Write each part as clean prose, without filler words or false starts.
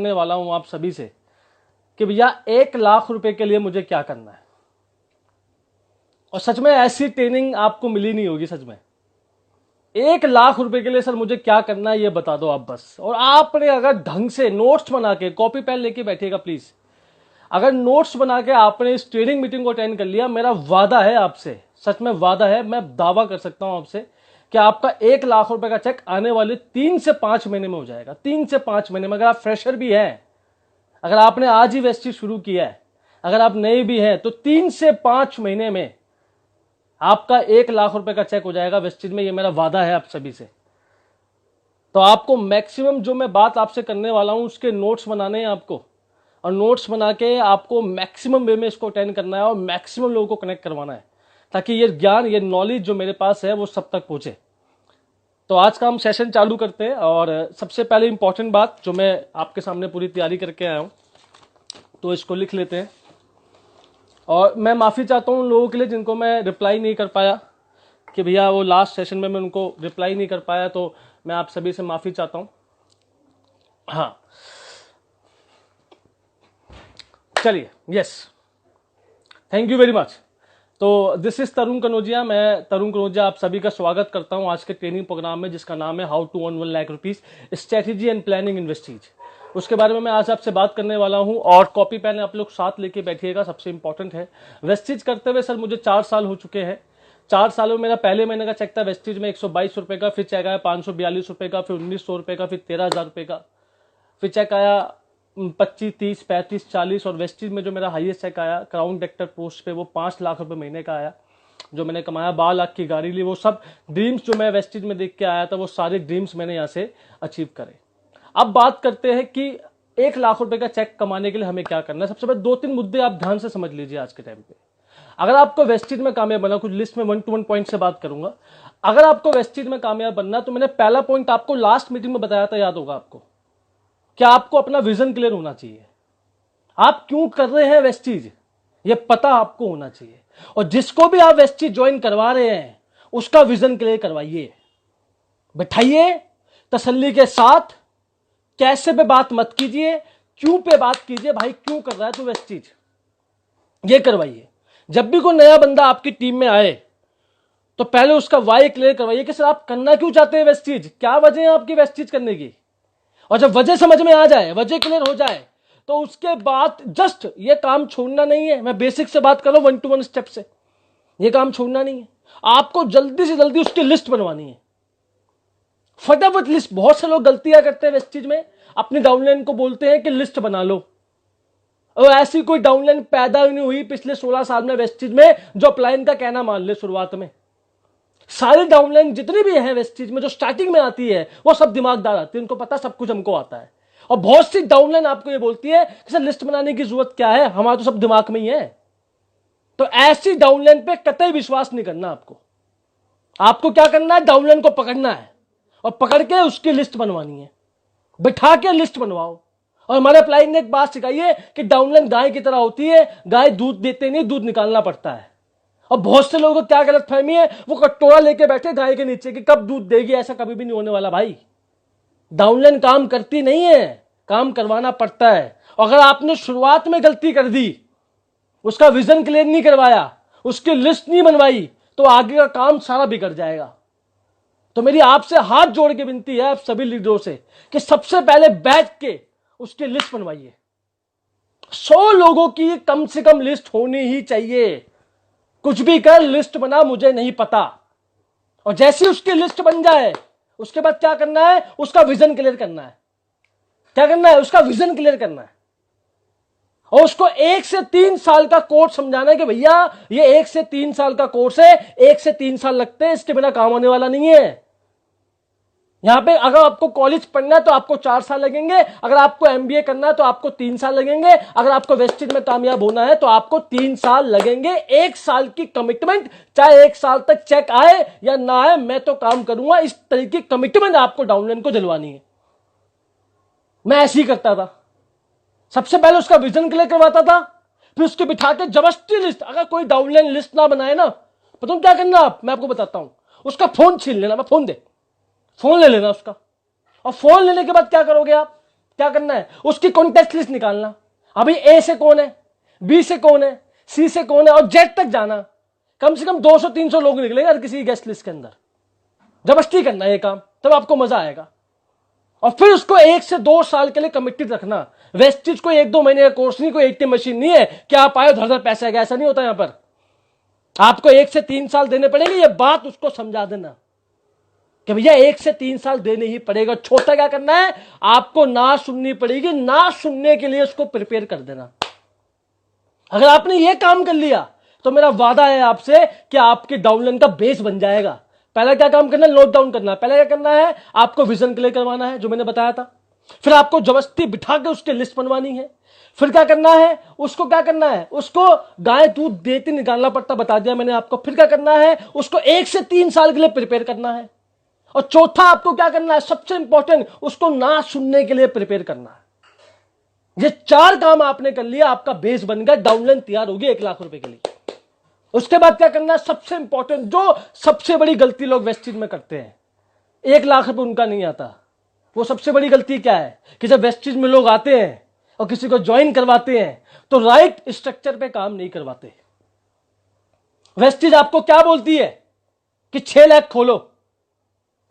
करने वाला हूं आप सभी से कि भैया 1 लाख रुपए के लिए मुझे क्या करना है। और सच में ऐसी ट्रेनिंग आपको मिली नहीं होगी। सच में 1 लाख रुपए के लिए सर मुझे क्या करना है ये बता दो आप बस। और आपने अगर ढंग से नोट्स बना के, कॉपी पेन लेके बैठिएगा प्लीज। अगर नोट्स बना के आपने इस ट्रेनिंग मीटिंग को अटेंड कर लिया, मेरा वादा है आपसे, सच में वादा है, मैं दावा कर सकता हूं आपसे कि आपका 1 लाख रुपए का चेक आने वाले 3 से 5 महीने में हो जाएगा। 3 से 5 महीने में। अगर आप फ्रेशर भी हैं, अगर आपने आज ही वेस्टेज शुरू किया है, अगर आप नए भी हैं, तो 3 से 5 महीने में आपका 1 लाख रुपए का चेक हो जाएगा वेस्टेज में। ये मेरा वादा है आप सभी से। तो आपको मैक्सिमम जो मैं बात आपसे करने वाला हूं उसके नोट्स बनाने हैं आपको, और नोट्स बना के आपको मैक्सिमम वे में इसको अटेंड करना है और मैक्सिमम लोगों को कनेक्ट करवाना है, ताकि ये ज्ञान, ये नॉलेज जो मेरे पास है वो सब तक पहुंचे। तो आज का हम सेशन चालू करते हैं। और सबसे पहले इंपॉर्टेंट बात जो मैं आपके सामने पूरी तैयारी करके आया हूं, तो इसको लिख लेते हैं। और मैं माफ़ी चाहता हूं उन लोगों के लिए जिनको मैं रिप्लाई नहीं कर पाया, कि भैया वो लास्ट सेशन में मैं उनको रिप्लाई नहीं कर पाया, तो मैं आप सभी से माफ़ी चाहता हूं। हाँ, चलिए, yes, thank you very much. तो दिस इज तरुण कनौजिया। मैं तरुण कनौजिया आप सभी का स्वागत करता हूं आज के ट्रेनिंग प्रोग्राम में, जिसका नाम है how to earn 1 lakh rupees strategy and planning in wastage. उसके बारे में मैं आज आपसे बात करने वाला हूं। और कॉपी पेन आप लोग साथ लेके बैठिएगा, सबसे इंपॉर्टेंट है। वेस्टेज करते हुए सर मुझे 4 साल हो चुके हैं। 4 सालों में मेरा पहले महीने का चेक था वेस्टेज में 122 रुपए का, फिर चेक आया 542 रुपए का, फिर 1900 रुपए का, फिर 13,000 रुपए का, फिर चेक आया 25, 30, 35, 40। और वेस्टेज में जो मेरा हाईएस्ट चेक आया क्राउन डायरेक्टर पोस्ट पे, वो 5 लाख रुपए महीने का आया। जो मैंने कमाया, 12 लाख की गाड़ी ली। वो सब ड्रीम्स जो मैं वेस्टेज में देख के आया था, वो सारे ड्रीम्स मैंने यहाँ से अचीव करे। अब बात करते हैं कि 1 लाख रुपए का चेक कमाने के लिए हमें क्या करना है। सबसे पहले 2-3 मुद्दे आप ध्यान से समझ लीजिए आज के टाइम पे। अगर आपको वेस्टेज में कामयाब बनना, कुछ लिस्ट में 1 to 1 पॉइंट से बात करूंगा। अगर आपको वेस्टेज में कामयाब बनना, तो मैंने पहला पॉइंट आपको लास्ट मीटिंग में बताया था, याद होगा आपको, कि आपको अपना विजन क्लियर होना चाहिए। आप क्यों कर रहे हैं वेस्टेज, ये पता आपको होना चाहिए। और जिसको भी आप वेस्टेज ज्वाइन करवा रहे हैं, उसका विजन क्लियर करवाइए, बैठाइए तसल्ली के साथ। कैसे पे बात मत कीजिए, क्यों पे बात कीजिए। भाई क्यों कर रहा है तू वेस्टेज, ये करवाइए। जब भी कोई नया बंदा आपकी टीम में आए, तो पहले उसका वाई क्लियर करवाइए कि सर आप करना क्यों चाहते हैं वेस्टेज, क्या वजह है आपकी वेस्टेज करने की। और जब वजह समझ में आ जाए, वजह क्लियर हो जाए, तो उसके बाद जस्ट ये काम छोड़ना नहीं है। मैं बेसिक से बात कर रहा हूं, 1 to 1 स्टेप से। ये काम छोड़ना नहीं है, आपको जल्दी से जल्दी उसकी लिस्ट बनवानी है, फटाफट लिस्ट। बहुत से लोग गलतियां करते हैं वेस्टेज में, अपनी डाउनलाइन को बोलते हैं कि लिस्ट बना लो। और ऐसी कोई डाउनलाइन पैदा नहीं हुई पिछले 16 साल में वेस्टेज में जो अपलाइन का कहना मान ले। शुरुआत में सारी डाउनलाइन जितनी भी है वेस्टेज में, जो स्टार्टिंग में आती है, वो सब दिमागदार आती है, उनको पता सब कुछ हमको आता है। और बहुत सी डाउनलाइन आपको ये बोलती है कि सर लिस्ट बनाने की जरूरत क्या है, हमारा तो सब दिमाग में ही है। तो ऐसी डाउनलाइन पे कतई विश्वास नहीं करना। आपको क्या करना है, डाउनलाइन को पकड़ना है और पकड़ के उसकी लिस्ट बनवानी है। बैठा के लिस्ट बनवाओ। और हमारे अपलाइन ने एक बात सिखाई है कि डाउनलाइन गाय की तरह होती है, गाय दूध देते नहीं, दूध निकालना पड़ता है। और बहुत से लोगों को क्या गलत फहमी है, वो कटोरा लेके बैठे गाय के नीचे कि कब दूध देगी। ऐसा कभी भी नहीं होने वाला भाई। डाउनलाइन काम करती नहीं है, काम करवाना पड़ता है। और अगर आपने शुरुआत में गलती कर दी, उसका विजन क्लियर नहीं करवाया, उसकी लिस्ट नहीं बनवाई, तो आगे का काम सारा बिगड़ जाएगा। तो मेरी आपसे हाथ जोड़ के विनती है आप सभी लीडरों से कि सबसे पहले बैठ के उसकी लिस्ट बनवाइए। 100 लोगों की कम से कम लिस्ट होनी ही चाहिए। कुछ भी कर, लिस्ट बना, मुझे नहीं पता। और जैसे उसकी लिस्ट बन जाए, उसके बाद क्या करना है, उसका विजन क्लियर करना है। क्या करना है, उसका विजन क्लियर करना है। और उसको 1 से 3 साल का कोर्स समझाना है कि भैया ये 1 से 3 साल का कोर्स है, 1 से 3 साल लगते हैं, इसके बिना काम होने वाला नहीं है। यहां पे अगर आपको कॉलेज पढ़ना है तो आपको 4 साल लगेंगे, अगर आपको एमबीए करना है तो आपको 3 साल लगेंगे, अगर आपको वेस्टेज में कामयाब होना है तो आपको 3 साल लगेंगे। 1 साल की कमिटमेंट, चाहे 1 साल तक चेक आए या ना आए, मैं तो काम करूंगा। इस तरीके की कमिटमेंट आपको डाउनलाइन को दिलवानी है। मैं ऐसे ही करता था। सबसे पहले उसका विजन क्लियर करवाता था, फिर उसके बिठा के जबरदस्ती लिस्ट। अगर कोई डाउनलाइन लिस्ट ना बनाए ना, पता क्या करना आप, मैं आपको बताता हूं। उसका फोन छीन लेना, मैं फोन ले लेना उसका। और फोन लेने के बाद क्या करोगे आप, क्या करना है, उसकी कॉन्टेक्ट लिस्ट निकालना। अभी ए से कौन है, बी से कौन है, सी से कौन है, और जेड तक जाना। कम से कम 200-300 लोग निकलेंगे हर किसी गेस्ट लिस्ट के अंदर। जबरदस्ती करना है ये काम, तब आपको मजा आएगा। और फिर उसको 1 से 2 साल के लिए कमिटेड रखना। वेस्टिज को 1-2 महीने का कोर्स नहीं, कोई एटीएम मशीन नहीं है कि आप आए धड़ पैसा है, ऐसा नहीं होता यहां पर। आपको 1 से 3 साल देने पड़ेंगे, ये बात उसको समझा देना कि भैया 1 से 3 साल देने ही पड़ेगा। छोटा क्या करना है, आपको ना सुननी पड़ेगी, ना सुनने के लिए उसको प्रिपेयर कर देना। अगर आपने ये काम कर लिया तो मेरा वादा है आपसे कि आपके डाउनलाइन का बेस बन जाएगा। पहला क्या काम करना है, नोट डाउन करना है। पहला क्या करना है, आपको विजन क्लियर करवाना है जो मैंने बताया था। फिर आपको जबरदस्ती बिठा के उसकी लिस्ट बनवानी है। फिर क्या करना है, उसको क्या करना है, उसको गाय दूध देती निकालना पड़ता, बता दिया मैंने आपको। फिर क्या करना है, उसको 1 से 3 साल के लिए प्रिपेयर करना है। और चौथा आपको क्या करना है, सबसे इंपॉर्टेंट, उसको ना सुनने के लिए प्रिपेयर करना है। ये 4 काम आपने कर लिया, आपका बेस बन गया, डाउनलाइन तैयार होगी 1 लाख रुपए के लिए। उसके बाद क्या करना है, सबसे इंपॉर्टेंट, जो सबसे बड़ी गलती लोग वेस्टिज में करते हैं, 1 लाख रुपए उनका नहीं आता। वो सबसे बड़ी गलती क्या है कि जब वेस्टिज में लोग आते हैं और किसी को ज्वाइन करवाते हैं तो राइट स्ट्रक्चर पे काम नहीं करवाते। वेस्टिज आपको क्या बोलती है कि 6 लाख खोलो।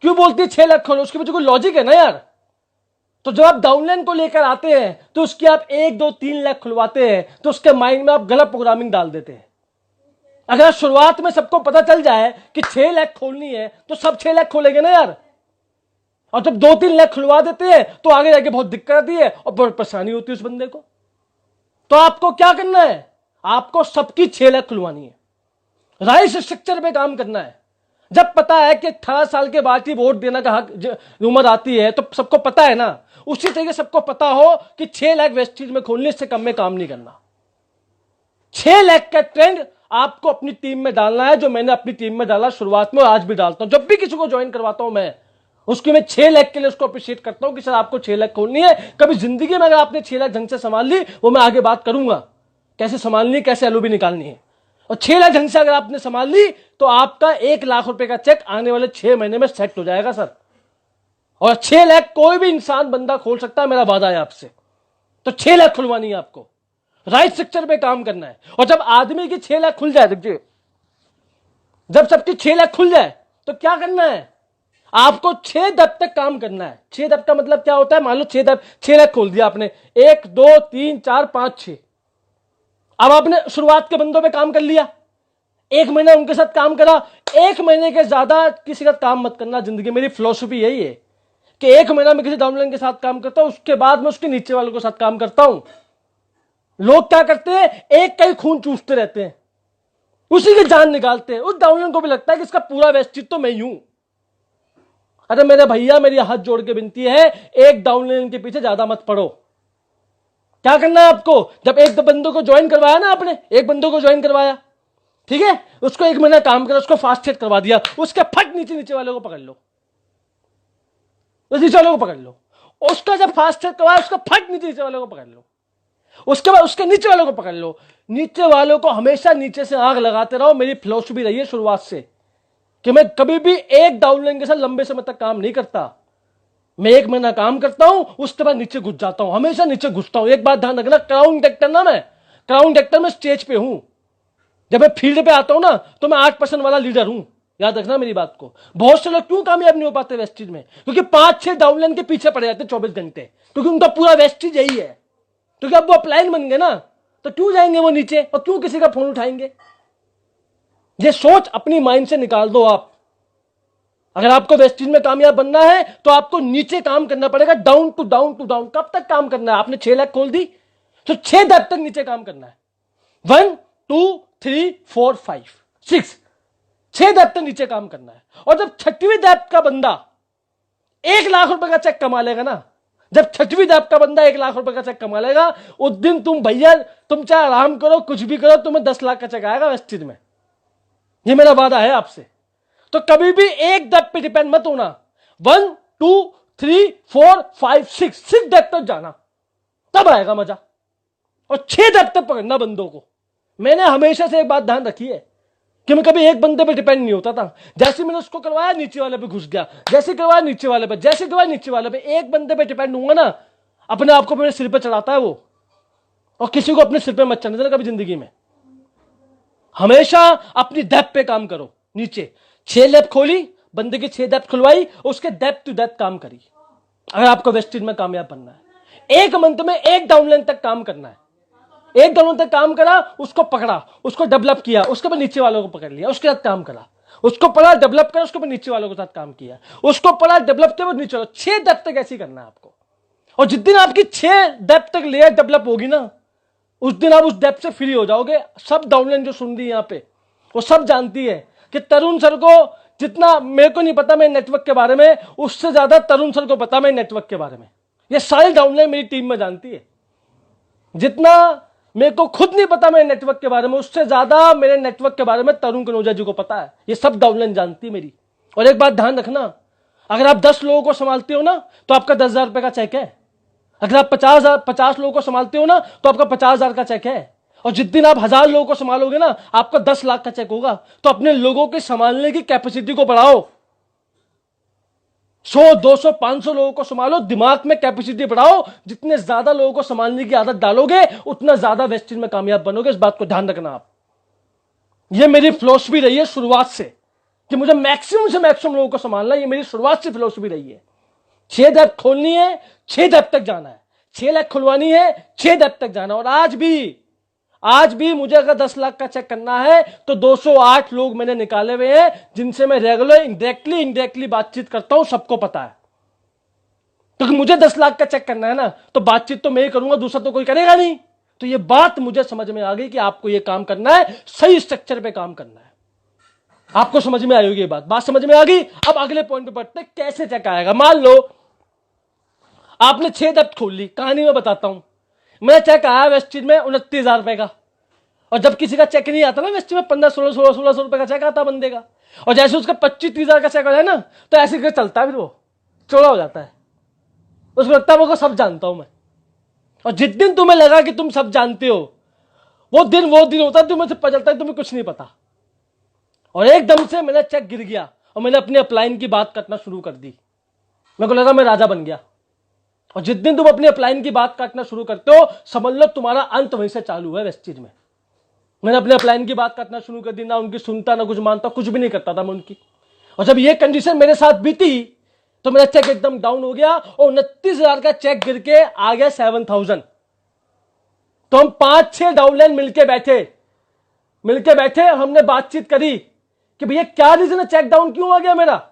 क्यों बोलती है 6 लाख खोलो, उसके पीछे कोई लॉजिक है ना यार। तो जब आप डाउनलाइन को लेकर आते हैं तो उसकी आप 1, 2, 3 लाख खुलवाते हैं तो उसके माइंड में आप गलत प्रोग्रामिंग डाल देते हैं। अगर शुरुआत में सबको पता चल जाए कि 6 लाख खोलनी है तो सब 6 लाख खोलेंगे ना यार। और जब 2-3 लाख खुलवा देते हैं तो आगे जाके बहुत दिक्कत आती है और बहुत परेशानी होती है उस बंदे को। तो आपको क्या करना है, आपको सबकी 6 लाख खुलवानी है, राइट स्ट्रक्चर पे काम करना है। जब पता है कि 18 साल के बाद ही वोट देने का हक उम्र आती है तो सबको पता है ना, उसी तरीके सबको पता हो कि 6 लाख वेस्टिज में खोलने से कम में काम नहीं करना। 6 लाख का ट्रेंड आपको अपनी टीम में डालना है, जो मैंने अपनी टीम में डाला शुरुआत में और आज भी डालता हूं। जब भी किसी को ज्वाइन करवाता हूं मैं उसकी मैं 6 लाख के लिए उसको अप्रिशिएट करता हूं कि सर आपको 6 लाख खोलनी है। कभी जिंदगी में अगर आपने 6 लाख ढंग से संभाल ली, वो मैं आगे बात करूंगा कैसे संभालनी है, कैसे एलओबी निकालनी है। और 6 लाख ढंग से अगर आपने संभाल ली तो आपका 1 लाख रुपए का चेक आने वाले 6 महीने में सेट हो जाएगा सर। और 6 लाख कोई भी इंसान बंदा खोल सकता है, मेरा वादा है आपसे। तो 6 लाख खुलवानी है आपको, राइट स्ट्रक्चर पे काम करना है। और जब आदमी की 6 लाख खुल जाए, देखिए जब सबकी 6 लाख खुल जाए तो क्या करना है, आपको 6 दब तक काम करना है। 6 दब का मतलब क्या होता है, मान लो 6 लाख खोल दिया आपने, 1, 2, 3, 4, 5, 6। अब आपने शुरुआत के बंदों पे काम कर लिया, 1 महीना उनके साथ काम करा। 1 महीने के ज्यादा किसी का काम मत करना जिंदगी। मेरी फिलॉसफी यही है कि 1 महीना में किसी डाउनलाइन के साथ काम करता हूं, उसके बाद में उसके नीचे वालों के साथ काम करता हूं। लोग क्या करते हैं, एक का ही खून चूसते रहते हैं, उसी की जान निकालते हैं। उस डाउनलाइन को भी लगता है कि इसका पूरा वेस्टिज तो मैं ही हूं। अरे मेरे भैया, मेरी हाथ जोड़ के विनती है, एक डाउनलाइन के पीछे ज्यादा मत पड़ो। क्या करना है आपको, जब एक बंदों को ज्वाइन करवाया ना आपने, एक बंदों को ज्वाइन करवाया, ठीक है, उसको 1 महीना काम करा, उसको फास्ट सेट करवा दिया, उसके फट नीचे वालों को पकड़ लो, उस नीचे वालों को पकड़ लो। उसका जब फास्ट सेट करवाया, उसका फट नीचे वालों को पकड़ लो। उसके बाद उसके नीचे वालों को पकड़ लो। नीचे वालों को हमेशा नीचे से आग लगाते रहो। मेरी फिलॉसफी रही है शुरुआत से कि मैं कभी भी एक डाउनलाइन के साथ लंबे समय तक काम नहीं करता। मैं 1 महीना काम करता हूं, उसके बाद नीचे घुस जाता हूं, हमेशा नीचे घुसता हूं। एक बात ध्यान रखना, क्राउन एक्टर ना, मैं क्राउन एक्टर में स्टेज पे हूं। जब मैं फील्ड पे आता हूं ना तो मैं 8% वाला लीडर हूं। याद रखना मेरी बात को। बहुत से लोग क्यों कामयाब नहीं हो पाते वेस्टिज में, क्योंकि 5-6 डाउनलाइन के पीछे पड़ जाते 24 घंटे, क्योंकि उनका पूरा वेस्टिज यही है। क्योंकि अब वो अपलाइन बन गए ना, तो क्यों जाएंगे वो नीचे और क्यों किसी का फोन उठाएंगे। ये सोच अपनी माइंड से निकाल दो आप। अगर आपको वेस्टिज में कामयाब बनना है तो आपको नीचे काम करना पड़ेगा, down to down to down. कब तक काम करना है, आपने 6 लाख खोल दी तो 6 दब तक नीचे काम करना है। 1, 2, 3, 4, 5, 6, 6 दब तक नीचे काम करना है। और जब 6वीं दब का बंदा 1 लाख रुपए का चेक कमा लेगा ना, जब 6वीं दब का बंदा 1 लाख रुपए का चेक कमा लेगा, उस दिन तुम भैया, तुम चाहे आराम करो, कुछ भी करो, तुम्हें 10 लाख का चेक आएगा वेस्टिज में। ये मेरा वादा है आपसे। तो कभी भी एक दब पे डिपेंड मत होना। 1, 2, 3, 4, 5, 6 दब तक जाना, तब आएगा मजा। और 6 दब तक पकड़ना बंदों को। मैंने हमेशा से एक बात ध्यान रखी है कि मैं कभी एक बंदे पे डिपेंड नहीं होता था। जैसे मैंने उसको करवाया, नीचे वाले पे घुस गया, जैसे करवाया नीचे वाले पे, जैसे करवाया नीचे वाले पे। एक बंदे पे डिपेंड होऊंगा ना, अपने आप को अपने सिर पे चढ़ाता है वो, और किसी को अपने सिर पे मत चढ़ने देना कभी जिंदगी में। हमेशा अपनी डेप्थ पे काम करो। नीचे 6 लैब खोली, बंदे की 6 डेप्थ खुलवाई, उसके डेप्थ टू डेप्थ काम करी। अगर आपको वेस्टेज में कामयाब बनना है, एक मंथ में एक डाउनलाइन तक काम करना है। एक डाउनलाइन तक काम करा, उसको पकड़ा, उसको डेवलप किया, उसके बाद नीचे वालों को पकड़ लिया, उसके साथ काम करा, उसको पढ़ा डेवलप करा, उसके बाद नीचे वालों के साथ काम किया, उसको पढ़ा डेवलप किया, नीचे वालों। 6 डेप्थ तक ऐसे ही करना है आपको। और जिस दिन आपकी 6 डेप्थ तक लेयर डेवलप होगी ना, उस दिन आप उस डेप्थ से फ्री हो जाओगे। सब डाउनलाइन जो सुन रही है यहाँ पे, वो सब जानती है कि तरुण सर को जितना मेरे को नहीं पता मेरे नेटवर्क के बारे में, उससे ज्यादा तरुण सर को पता मेरे नेटवर्क के बारे में। ये सारी डाउनलाइन मेरी टीम में जानती है। जितना मेरे को खुद नहीं पता मेरे नेटवर्क के बारे में, उससे ज्यादा मेरे नेटवर्क के बारे में तरुण कनौजिया जी को पता है। ये सब डाउनलाइन जानती है मेरी। और एक बात ध्यान रखना, अगर आप 10 लोगों को संभालते हो ना, तो आपका 10,000 रुपए का चेक है। अगर आप 50 लोगों को संभालते हो ना, तो आपका 50,000 का चेक है। और जिस दिन आप 1000 लोगों को संभालोगे ना, आपका 10 लाख का चेक होगा। तो अपने लोगों के संभालने की कैपेसिटी को बढ़ाओ। 100, 200, 500 लोगों को संभालो, दिमाग में कैपेसिटी बढ़ाओ। जितने ज्यादा लोगों को संभालने की आदत डालोगे, उतना ज्यादा वेस्टेज में कामयाब बनोगे। इस बात को ध्यान रखना आप। ये मेरी फिलॉसफी रही है शुरुआत से, कि मुझे मैक्सिमम से मैक्सिमम लोगों को संभालना। ये मेरी शुरुआत से फिलॉसफी रही है। 6 डेप्थ खोलनी है, 6 डेप्थ तक जाना है। 6 लाख खुलवानी है, 6 डेप्थ तक जाना है। और आज भी मुझे अगर 10 लाख का चेक करना है, तो 208 लोग मैंने निकाले हुए हैं, जिनसे मैं रेगुलर इंडायरेक्टली बातचीत करता हूं। सबको पता है। तो मुझे 10 लाख का चेक करना है ना, तो बातचीत तो मैं ही करूंगा, दूसरा तो कोई करेगा नहीं। तो ये बात मुझे समझ में आ गई कि आपको ये काम करना है, सही स्ट्रक्चर पे काम करना है। आपको समझ में आई होगी ये बात समझ में आ गई। अब अगले पॉइंट पे बढ़ते, कैसे चेक आएगा। मान लो आपने 6 डेप्थ खोल ली। कहानी में बताता हूं। मेरा चेक आया वेस्टेज में 29,000 रुपए का। और जब किसी का चेक नहीं आता ना वेस्टेज में, 1500-1600 रुपए का चेक आता बंदे का, और जैसे उसका 25-30,000 का चेक हो जाए ना, तो ऐसे करके चलता है, फिर वो चौड़ा हो जाता है। उसको लगता है वो सब जानता हूं मैं। और जिस दिन तुम्हें लगा कि तुम सब जानते हो, वो दिन होता है तुम्हें से पता चलता है तुम्हें कुछ नहीं पता। और एकदम से मेरा चेक गिर गया और मैंने अपने अपलाइन की बात करना शुरू कर दी। मेरे को लगा मैं राजा बन गया। और जिस दिन तुम अपने अपलाइन की बात काटना शुरू करते हो, समझ लो तुम्हारा अंत वहीं से चालू है वेस्टेज में। मैंने अपने अपलाइन की बात काटना शुरू कर दी, ना उनकी सुनता, ना कुछ मानता, कुछ भी नहीं करता था मैं उनकी। और जब ये कंडीशन मेरे साथ बीती, तो मेरा चेक एकदम डाउन हो गया और 29,000 का चेक गिर के आ गया 7,000। तो हम 5-6 डाउनलाइन मिलके बैठे और हमने बातचीत करी कि भैया क्या रीजन है, चेक डाउन क्यों आ गया मेरा।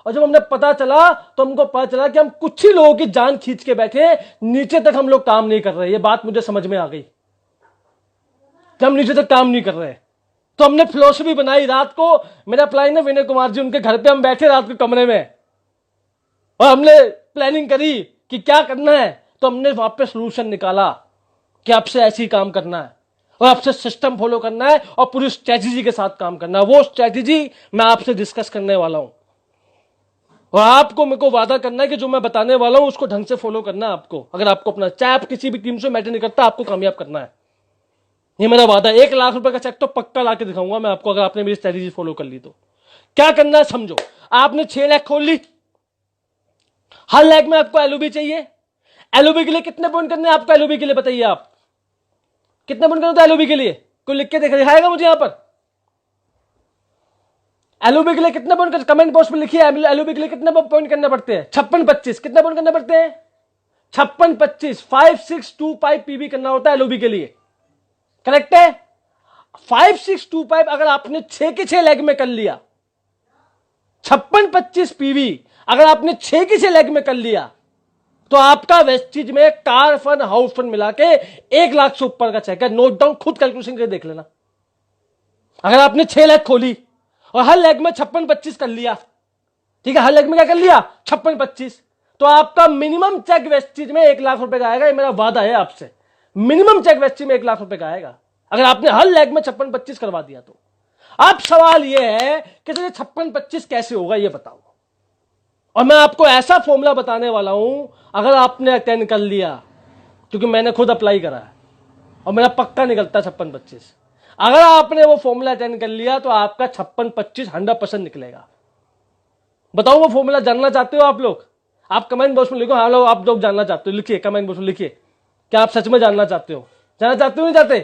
और जब हमने पता चला, तो हमको पता चला कि हम कुछ ही लोगों की जान खींच के बैठे, नीचे तक हम लोग काम नहीं कर रहे। ये बात मुझे समझ में आ गई कि हम नीचे तक काम नहीं कर रहे। तो हमने फिलोसफी बनाई। रात को मेरा प्लान है विनय कुमार जी, उनके घर पे हम बैठे रात के कमरे में, और हमने प्लानिंग करी कि क्या करना है। तो हमने वहां पे सोल्यूशन निकाला कि आपसे ऐसे ही काम करना है, और आपसे सिस्टम फॉलो करना है, और पूरी स्ट्रेटेजी के साथ काम करना है। वो स्ट्रेटेजी मैं आपसे डिस्कस करने वाला हूं। और आपको मेरे को वादा करना है कि जो मैं बताने वाला हूं उसको ढंग से फॉलो करना है आपको। अगर आपको अपना, चाहे आप किसी भी टीम से मैटर नहीं करता, आपको कामयाब करना है। ये मेरा वादा है। 1 लाख रुपए का चेक तो पक्का लाके दिखाऊंगा मैं आपको, अगर आपने मेरी स्ट्रेटेजी फॉलो कर ली तो। क्या करना है समझो। आपने 6 लाख खोल ली। हर लाख में आपको एलओबी चाहिए। एलओबी के लिए कितने पॉइंट करने हैं आपको? एलओबी के लिए बताइए आप कितने पॉइंट करते हो एलओबी के लिए? कोई लिख के दिखाएगा मुझे यहां पर? एलओबी के लिए कितने पॉइंट, कमेंट बॉक्स में लिखिए। एलओबी के लिए कितने पॉइंट करने पड़ते हैं? 56-25। कितने पॉइंट करने पड़ते हैं? 56-25। 5-6-2-5 पीबी करना होता है एलओबी के लिए। करेक्ट है? 5-6-2-5 अगर आपने 6 के 6 लेग में कर लिया, 56-25 पीवी अगर आपने 6 के 6 लेग में कर लिया, तो आपका वेस्टेज में कार फंड, हाउस फंड मिला के 1 लाख से ऊपर का चेक है। नोट डाउन, खुद कैलकुलेशन करके देख लेना। अगर आपने 6 लाख खोली और हर लेग में 56-25 कर लिया, ठीक है, हर लेग में क्या कर लिया? 56-25, तो आपका मिनिमम चेक वेस्टेज में 1 लाख रुपए का आएगा। ये मेरा वादा है आपसे। मिनिमम चेक वेस्टेज में 1 लाख रुपए का आएगा, अगर आपने हर लेग में 56-25 करवा दिया तो। अब सवाल यह है कि 56-25 कैसे होगा, ये बताओ। और मैं आपको ऐसा फॉर्मूला बताने वाला हूं, अगर आपने अटेंड कर लिया, क्योंकि मैंने खुद अप्लाई करा है और मेरा पक्का निकलता 56-25। अगर आपने वो फॉर्मूला अटेंड कर लिया तो आपका 56-25 100% निकलेगा। बताओ वो फॉर्मूला जानना चाहते हो आप लोग? आप कमेंट बॉक्स में लिखो, हाँ लोग आप लोग जानना चाहते हो, लिखिए कमेंट बॉक्स में लिखिए क्या आप सच में जानना चाहते हो, जानना चाहते हो नहीं चाहते,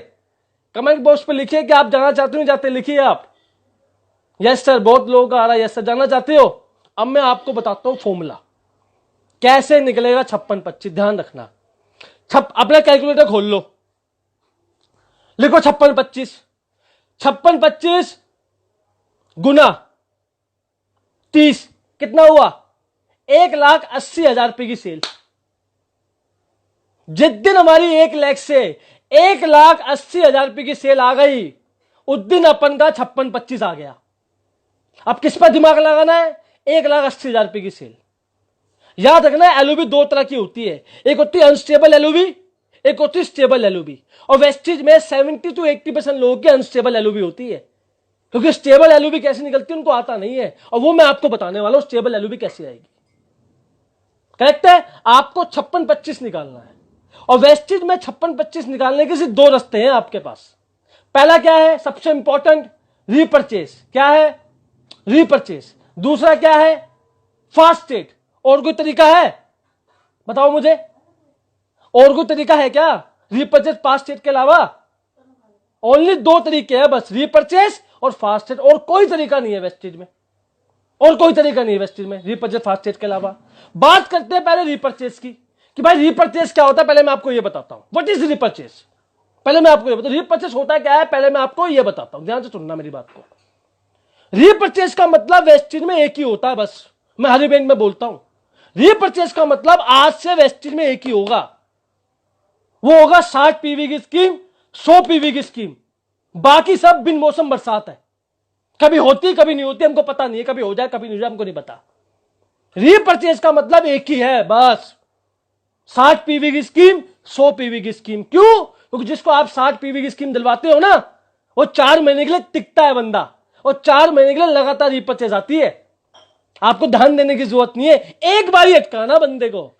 कमेंट बॉक्स पे लिखिए कि आप जानना चाहते हो नहीं चाहते, लिखिए आप। यस सर, बहुत लोगों का आ रहा है, यस सर जानना चाहते हो। अब मैं आपको बताता हूं फॉर्मूला कैसे निकलेगा 56-25, ध्यान रखना। अपना कैलकुलेटर खोल लो, लिखो 56-25, 56-25 गुना 30 कितना हुआ, 1,80,000 रुपए की सेल। जिस दिन हमारी 1 लाख से 1,80,000 रुपए की सेल आ गई, उस दिन अपन का 56-25 आ गया। अब किस पर दिमाग लगाना है, 1,80,000 रुपए की सेल। याद रखना एलओबी दो तरह की होती है, एक होती है अनस्टेबल एलओबी, एक होती है स्टेबल एलओबी। और वेस्टेज में 70 to 80% लोगों की अनस्टेबल एलओबी होती है, क्योंकि स्टेबल एलओबी कैसे निकलती है उनको आता नहीं है, और वो मैं आपको बताने वाला हूं स्टेबल एलओबी कैसे आएगी। करेक्ट है, आपको 56-25 निकालना है। और वेस्टेज में 56-25 निकालने के सिर्फ दो रास्ते हैं आपके पास। पहला क्या है, सबसे इंपॉर्टेंट, रीपर्चेस। क्या है, रीपर्चेस। दूसरा क्या है, फास्ट रेट। और कोई तरीका है, बताओ मुझे, और कोई तरीका है क्या रीपर्चेस फास्ट रेट के अलावा? ओनली दो तरीके हैं बस, रीपर्चेस और फास्ट रेट, और कोई तरीका नहीं है वेस्टेज में, और कोई तरीका नहीं है वेस्टेज में रीपर्चेस फास्ट रेट के अलावा। बात करते हैं पहले रीपर्चेस की, कि भाई रीपर्चेस क्या होता है। पहले मैं आपको यह बताता हूं व्हाट इज रीपर्चेस। पहले मैं आपको यह बताता हूं रीपर्चेस होता क्या है, पहले मैं आपको यह बताता हूं, ध्यान से सुनना मेरी बात को। रीपर्चेस का मतलब वेस्टेज में एक ही होता है, बस मैं हर इवेंट में बोलता हूं, रीपर्चेस का मतलब आज से वेस्टेज में एक ही होगा, वो होगा 60 पीवी की स्कीम, 100 पीवी की स्कीम। बाकी सब बिन मौसम बरसात है, कभी होती कभी नहीं होती, हमको पता नहीं है, कभी हो जाए कभी नहीं हो जाए, हमको नहीं पता। रीपर्चेस का मतलब एक ही है बस, 60 पीवी की स्कीम, 100 पीवी की स्कीम। क्यों? क्योंकि जिसको आप 60 पीवी की स्कीम दिलवाते हो ना, वो 4 महीने के लिए टिकता है बंदा, और 4 महीने के लिए लगातार रीपर्चेस आती है। आपको ध्यान देने की जरूरत नहीं है, एक बार ही अटकाना बंदे को,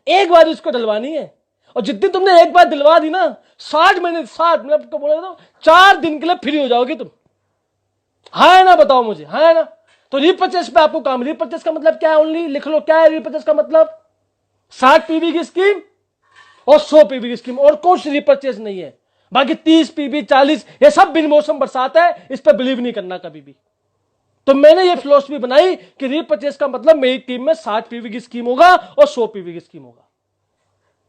एक बार उसको दिलवानी है। और जितनी तुमने एक बार दिलवा दी ना, 60 महीने, 60 मैं आपको बोला था 4 दिन के लिए फ्री हो जाओगे तुम। हाँ ना, बताओ मुझे, हाँ ना। तो रीपर्चेस पे आपको काम, रीपर्चेस का मतलब क्या है, ओनली लिख लो क्या है रीपर्चेस का मतलब, 60 पीवी की स्कीम और 100 पीवी की स्कीम, और कुछ रीपर्चेस नहीं है। बाकी 30 पीवी 40 ये सब बिन मौसम बरसात है, इस पर बिलीव नहीं करना कभी भी। तो मैंने ये फिलॉसफी बनाई कि रीपर्चेस का मतलब मेरी टीम में 60 पीवी की स्कीम होगा और 100 पीवी की स्कीम होगा,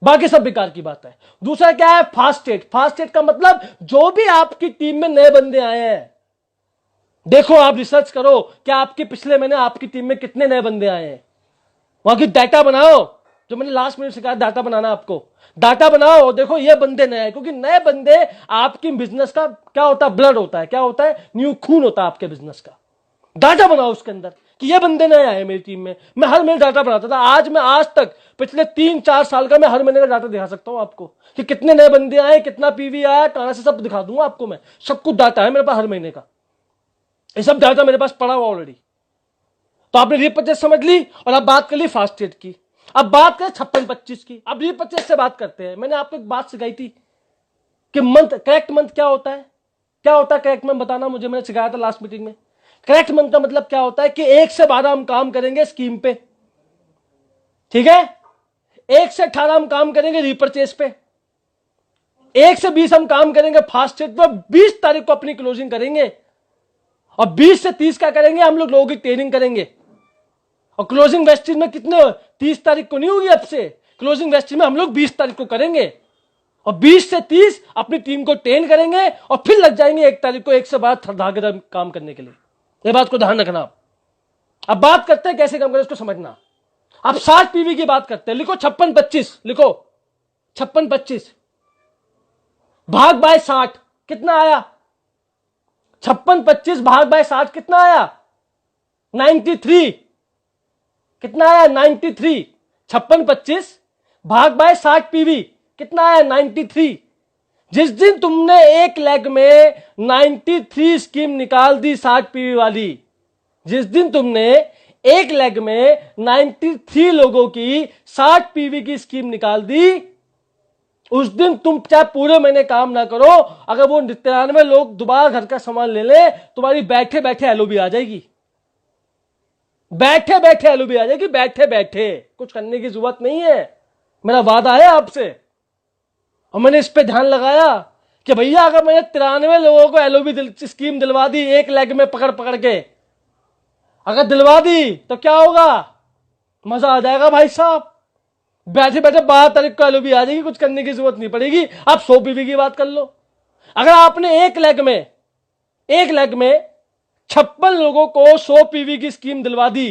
बाकी सब बेकार की बात है। दूसरा क्या है, फास्ट रेट। फास्ट रेट का मतलब जो भी आपकी टीम में नए बंदे आए हैं, देखो आप रिसर्च करो क्या आपके पिछले महीने आपकी टीम में कितने नए बंदे आए हैं, वहां की डाटा बनाओ, जो मैंने लास्ट में सिखाया डाटा बनाना, आपको डाटा बनाओ, देखो ये बंदे नए हैं, क्योंकि नए बंदे आपकी बिजनेस का क्या होता है, ब्लड होता है, क्या होता है, न्यू खून होता है आपके बिजनेस का। डाटा बनाओ उसके अंदर कि ये बंदे नए आए मेरी टीम में। मैं हर महीने डाटा बनाता था, आज तक पिछले 3-4 साल का मैं हर महीने का डाटा दिखा सकता हूं आपको, कि कितने नए बंदे आए, कितना पीवी आया, कहां से, सब दिखा दूंगा आपको मैं। सब कुछ डाटा है मेरे पास हर महीने का, ये सब डाटा मेरे पास पड़ा हुआ ऑलरेडी। तो आपने रीपर्चेस समझ ली, और अब बात कर ली फास्ट रेट की। अब बात करें 56-25 की। अब रीपर्चेस से बात करते हैं। मैंने आपको एक बात सिखाई थी कि मंथ, करेक्ट मंथ क्या होता है, क्या होता है करेक्ट मंथ, बताना मुझे, मैंने सिखाया था लास्ट मीटिंग में। करेक्ट मंथ का मतलब क्या होता है कि 1 से 12 हम काम करेंगे स्कीम पे, ठीक है, 1 से 18 हम काम करेंगे रीपर्चेस पे, 1 से 20 हम काम करेंगे फास्ट रेट पे, 20 तारीख को अपनी क्लोजिंग करेंगे, और 20 से 30 क्या करेंगे, हम लोग लोगों की ट्रेनिंग करेंगे। और क्लोजिंग वेस्टेज में कितने, 30 तारीख को नहीं होगी अब से क्लोजिंग वेस्टेज में, हम लोग 20 तारीख को करेंगे, और 20 से 30 अपनी टीम को ट्रेन करेंगे, और फिर लग जाएंगे 1 तारीख को 1 से 12 धागे काम करने के लिए। ये बात को ध्यान रखना। अब बात करते हैं कैसे काम करें, इसको समझना। अब 60 पीवी की बात करते हैं, लिखो 56-25, लिखो 56-25 भाग बाय 60 कितना आया, 56-25 भाग बाय 60 कितना आया, 93। कितना आया, 93। 56-25 भाग बाय 60 पीवी कितना आया, 93। जिस दिन तुमने एक लेग में 93 स्कीम निकाल दी 60 पीवी वाली, जिस दिन तुमने एक लेग में 93 लोगों की 60 पीवी की स्कीम निकाल दी, उस दिन तुम चाहे पूरे महीने काम ना करो, अगर वो 93 लोग दोबारा घर का सामान ले ले, तुम्हारी बैठे बैठे एलओबी आ जाएगी। बैठे बैठे एलओबी आ जाएगी, बैठे बैठे, कुछ करने की जरूरत नहीं है। मेरा वादा है आपसे, और मैंने इस पे ध्यान लगाया कि भैया अगर मैंने 93 लोगों को एलओबी स्कीम दिलवा दी, एक लेग में पकड़ पकड़ के अगर दिलवा दी तो क्या होगा, मजा आ जाएगा भाई साहब। बैठे बैठे 12 तारीख को एलओबी आ जाएगी, कुछ करने की जरूरत नहीं पड़ेगी। आप 100 पीवी की बात कर लो। अगर आपने एक लेग में 56 लोगों को 100 पीवी की स्कीम दिलवा दी,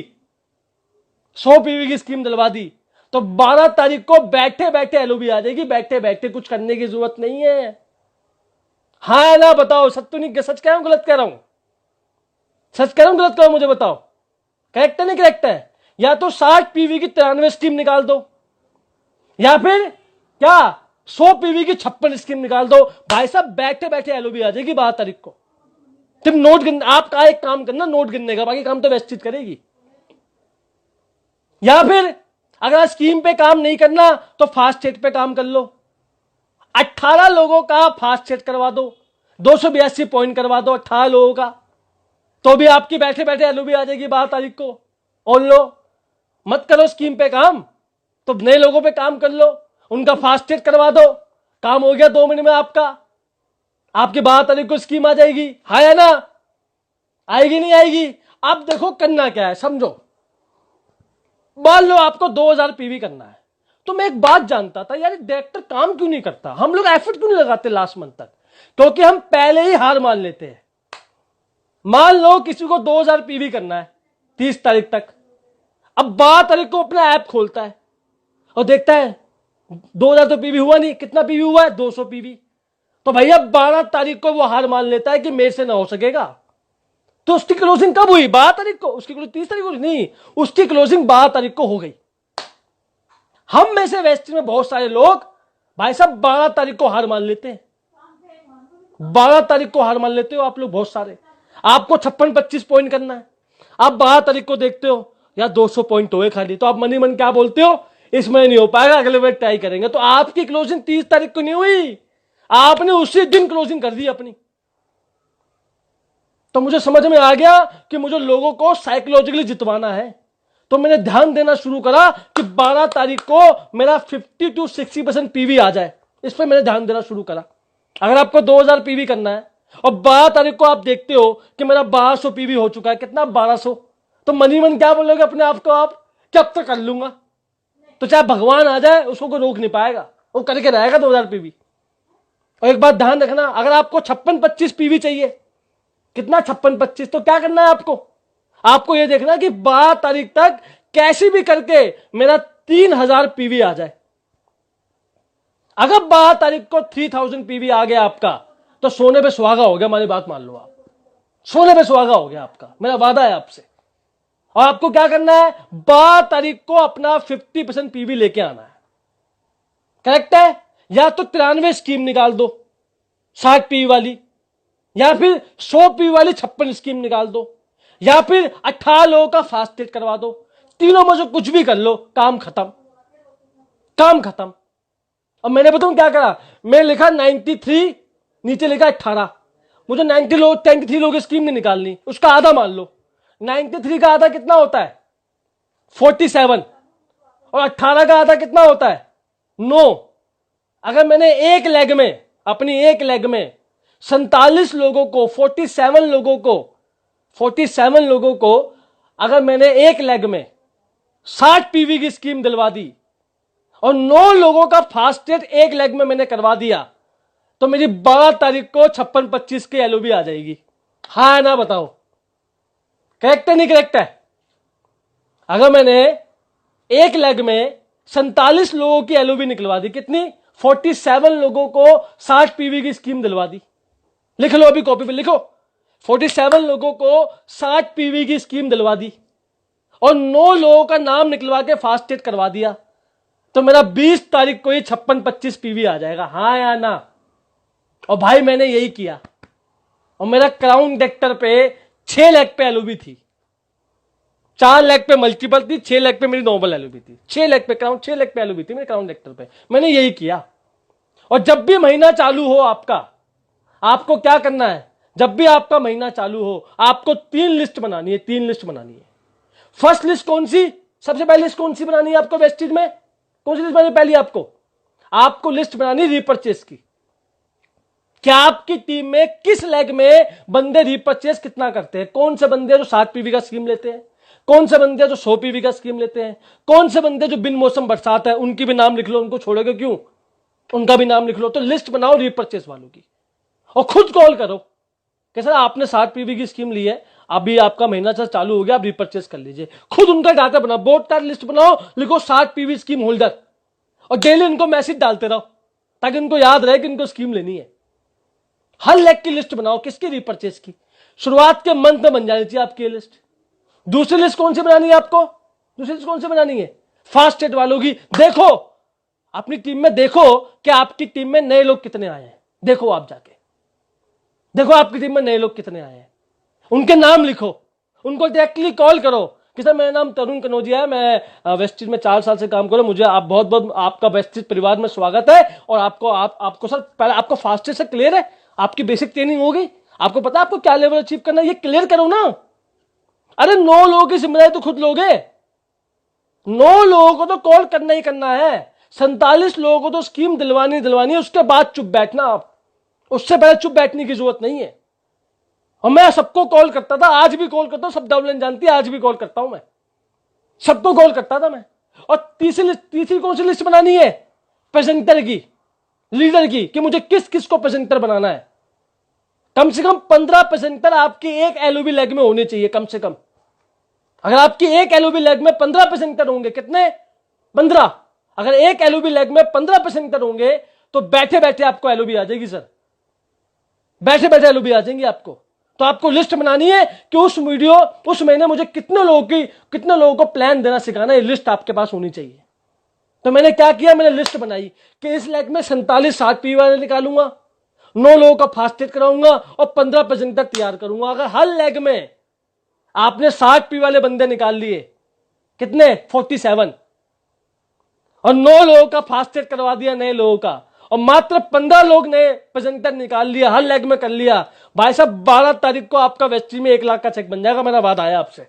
100 पीवी की स्कीम दिलवा दी, तो 12 तारीख को बैठे बैठे एलओबी आ जाएगी, बैठे बैठे, कुछ करने की जरूरत नहीं है। हाँ ना बताओ, सच तो नहीं, सच कह रहा हूं गलत कह रहा हूं, सच कह रहा हूं गलत कह रहा हूं, मुझे बताओ करेक्ट है नहीं करेक्ट है। या तो 60 पीवी की 93 स्कीम निकाल दो, या फिर क्या 100 पीवी की 56 स्कीम निकाल दो। भाई साहब बैठे बैठे एलओबी आ जाएगी 12 तारीख को। तुम नोट गिन, आपका एक काम करना नोट गिनने का, बाकी काम तो वेस्ट चीज करेगी। या फिर अगर स्कीम पे काम नहीं करना तो फास्ट चेक पे काम कर लो। 18 लोगों का फास्ट चेक करवा दो, 282 पॉइंट करवा दो 18 लोगों का, तो भी आपकी बैठे बैठे एलओबी आ जाएगी 12 तारीख को। और लो, मत करो स्कीम पे काम तो नए लोगों पे काम कर लो, उनका फास्ट चेक करवा दो, काम हो गया 2 महीने में आपका, आपकी 12 तारीख को स्कीम आ जाएगी। हाँ या ना, आएगी नहीं आएगी। अब देखो करना क्या है, समझो। मान लो आपको 2000 पीवी करना है, तो मैं एक बात जानता था यार, डायरेक्टर काम क्यों नहीं करता, हम लोग एफर्ट क्यों नहीं लगाते लास्ट मंथ तक, क्योंकि हम पहले ही हार मान लेते हैं। मान लो किसी को 2000 पीवी करना है 30 तारीख तक, अब 12 तारीख को अपना ऐप खोलता है और देखता है 2000 तो पीवी हुआ नहीं, कितना पीवी हुआ है 200 पीवी, तो भैया 12 तारीख को वो हार मान लेता है कि मेरे से ना हो सकेगा। तो उसकी क्लोजिंग कब हुई, 12 तारीख को, उसकी क्लोजिंग 30 तारीख को नहीं, उसकी क्लोजिंग 12 तारीख को हो गई। हम में से वेस्ट में बहुत सारे लोग भाई साहब 12 तारीख को हार मान लेते हैं, 12 तारीख को हार मान लेते हो आप लोग बहुत सारे। आपको 56-25 पॉइंट करना है, आप 12 तारीख को देखते हो यार 200 पॉइंट हुए खाली, तो आप मनी मन क्या बोलते हो, इसमें नहीं हो पाएगा, अगले बार ट्राई करेंगे। तो आपकी क्लोजिंग 30 तारीख को नहीं हुई, आपने उसी दिन क्लोजिंग कर दी अपनी। तो मुझे समझ में आ गया कि मुझे लोगों को साइकोलॉजिकली जितवाना है, तो मैंने ध्यान देना शुरू करा कि 12 तारीख को मेरा 50 to 60% पीवी आ जाए, इस पर मैंने ध्यान देना शुरू करा। अगर आपको 2000 पीवी करना है और 12 तारीख को आप देखते हो कि मेरा 1200 पीवी हो चुका है, कितना 1200, तो मनी मन क्या बोलोगे अपने आप को आप, कब तक कर लूंगा, तो चाहे भगवान आ जाए उसको कोई रोक नहीं पाएगा, वो करके रहेगा 2000 पीवी। और एक बात ध्यान रखना, अगर आपको 56-25 पीवी चाहिए, कितना 56-25, तो क्या करना है आपको ये देखना कि 12 तारीख तक कैसे भी करके मेरा 3000 पीवी आ जाए। अगर 12 तारीख को 3000 पीवी आ गया आपका, तो सोने पे सुहागा हो गया, हमारी बात मान लो आप, सोने पे सुहागा हो गया आपका, मेरा वादा है आपसे। और आपको क्या करना है, 12 तारीख को अपना 50% पीवी लेके आना है, करेक्ट है। या तो 93 स्कीम निकाल दो 60 पीवी वाली, या फिर 100 पीवी वाली 56 स्कीम निकाल दो, या फिर 18 लोगों का फास्टेड करवा दो, तीनों में से कुछ भी कर लो, काम खत्म, काम खत्म। अब मैंने बताऊं क्या करा, मैं लिखा 93, नीचे लिखा 18, मुझे 93 लोग स्कीम नहीं निकालनी, उसका आधा मान लो, 93 का आधा कितना होता है 47, और 18 का आधा कितना होता है 9। अगर मैंने एक लेग में, अपनी एक लेग में 47 लोगों को, 47 लोगों को अगर मैंने एक लेग में 60 पीवी की स्कीम दिलवा दी और 9 लोगों का फास्टेड एक लेग में मैंने करवा दिया, तो मेरी 12 तारीख को 56-25 की एलओबी आ जाएगी। हाँ ना बताओ, करेक्ट है नहीं करेक्ट है। अगर मैंने एक लेग में 47 लोगों की एलओबी निकलवा दी, कितनी 47 लोगों को 60 पीवी की स्कीम दिलवा दी, लिख लो अभी कॉपी पे लिखो, 47 लोगों को 60 पीवी की स्कीम दिलवा दी और 9 लोगों का नाम निकलवा के फास्टेड करवा दिया, तो मेरा 20 तारीख को ही 56-25 पीवी आ जाएगा। हाँ या ना। और भाई मैंने यही किया, और मेरा क्राउन डेक्टर पे 6 लाख पे एलओबी थी, 4 लाख पे मल्टीपल थी, 6 लाख पे मेरी नॉर्मल एलओबी थी, 6 लाख पे क्राउन, 6 लाख पे एलओबी थी मेरे क्राउन डेक्टर पे। मैंने यही किया। और जब भी महीना चालू हो आपका, आपको क्या करना है, जब भी आपका महीना चालू हो आपको 3 लिस्ट बनानी है, 3 लिस्ट बनानी है। फर्स्ट लिस्ट कौन सी, सबसे पहली लिस्ट कौन सी बनानी है आपको वेस्टेज में, कौन सी लिस्ट बनानी पहली आपको लिस्ट बनानी रीपरचेस की। क्या आपकी टीम में किस लेग में बंदे रीपरचेस कितना करते हैं, कौन से बंदे जो 7 पीवी का स्कीम लेते हैं, कौन से बंदे जो 100 पीवी का स्कीम लेते हैं, कौन से बंदे जो बिन मौसम बरसात है उनकी भी नाम लिख लो, उनको छोड़ोगे क्यों, उनका भी नाम लिख लो। तो लिस्ट बनाओ रीपरचेस वालों की और खुद कॉल करो कि सर आपने 7 पीवी की स्कीम ली है, अभी आपका महीना चालू हो गया, आप रीपरचेस कर लीजिए। खुद उनका डाटा बनाओ, बोर्ड का लिस्ट बनाओ, लिखो 7 पीवी स्कीम होल्डर, और डेली उनको मैसेज डालते रहो ताकि उनको याद रहे कि उनको स्कीम लेनी है। हर लेग की लिस्ट बनाओ, किसकी, रीपरचेस की। शुरुआत के मंथ में बन जानी चाहिए आपकी ये लिस्ट। दूसरी लिस्ट कौन सी बनानी है आपको, दूसरी लिस्ट कौन सी बनानी है, फास्ट एड वालों की। देखो अपनी टीम में, देखो कि आपकी टीम में नए लोग कितने आए हैं, देखो आप जाके देखो आपकी टीम में नए लोग कितने आए हैं, उनके नाम लिखो, उनको डायरेक्टली कॉल करो कि सर मेरा नाम तरुण कनौजिया है, मैं वेस्टेज में 4 साल से काम करूं, मुझे आप बहुत बहुत आपका वेस्टेज परिवार में स्वागत है। और आपको सर पहले आपको फास्ट एड से क्लियर है, आपकी बेसिक ट्रेनिंग हो गई, आपको पता है आपको क्या लेवल अचीव करना है, ये क्लियर करो ना। अरे 9 लोगों की जिम्मेदारी तो खुद लोगे, 9 लोगों को तो कॉल करना ही करना है, 47 लोगों को तो स्कीम दिलवानी है, उसके बाद चुप बैठना आप, उससे पहले चुप बैठने की जरूरत नहीं है। और मैं सबको कॉल करता था, आज भी कॉल करता हूं, सब डाउनलाइन जानती है, आज भी कॉल करता हूं मैं, सबको कॉल करता था मैं। और तीसरी कौन सी लिस्ट बनानी है, प्रेजेंटर की, लीडर की, कि मुझे किस किस को प्रेजेंटर बनाना है। कम से कम 15 प्रेजेंटर आपकी एक एलओबी लेग में होने चाहिए, कम से कम। अगर आपकी एक एलओबी लेग में 15 प्रेजेंटर होंगे, कितने, 15, अगर एक एलओबी लेग में 15 प्रेजेंटर होंगे तो बैठे बैठे आपको एलओबी आ जाएगी सर, बैठे बैठे एलओबी आ जाएंगी आपको। तो आपको लिस्ट बनानी है कि उस महीने मुझे कितने लोगों को प्लान देना सिखाना है, लिस्ट आपके पास होनी चाहिए। तो मैंने क्या किया, मैंने लिस्ट बनाई कि इस लेग में 47 7 पी वाले निकालूंगा, 9 लोगों का फास्ट एड कराऊंगा और 15 प्रेजेंटर तैयार करूंगा। अगर हर लेग में आपने 60 पी वाले बंदे निकाल लिए, कितने, 47, और 9 लोगों का फास्ट एड करवा दिया नए लोगों का, और मात्र 15 लोग ने प्रेजेंटर निकाल लिया, हर लेग में कर लिया, भाई साहब 12 तारीख को आपका वेस्ट्री में 1 लाख का चेक बन जाएगा। मेरा वादा है आपसे,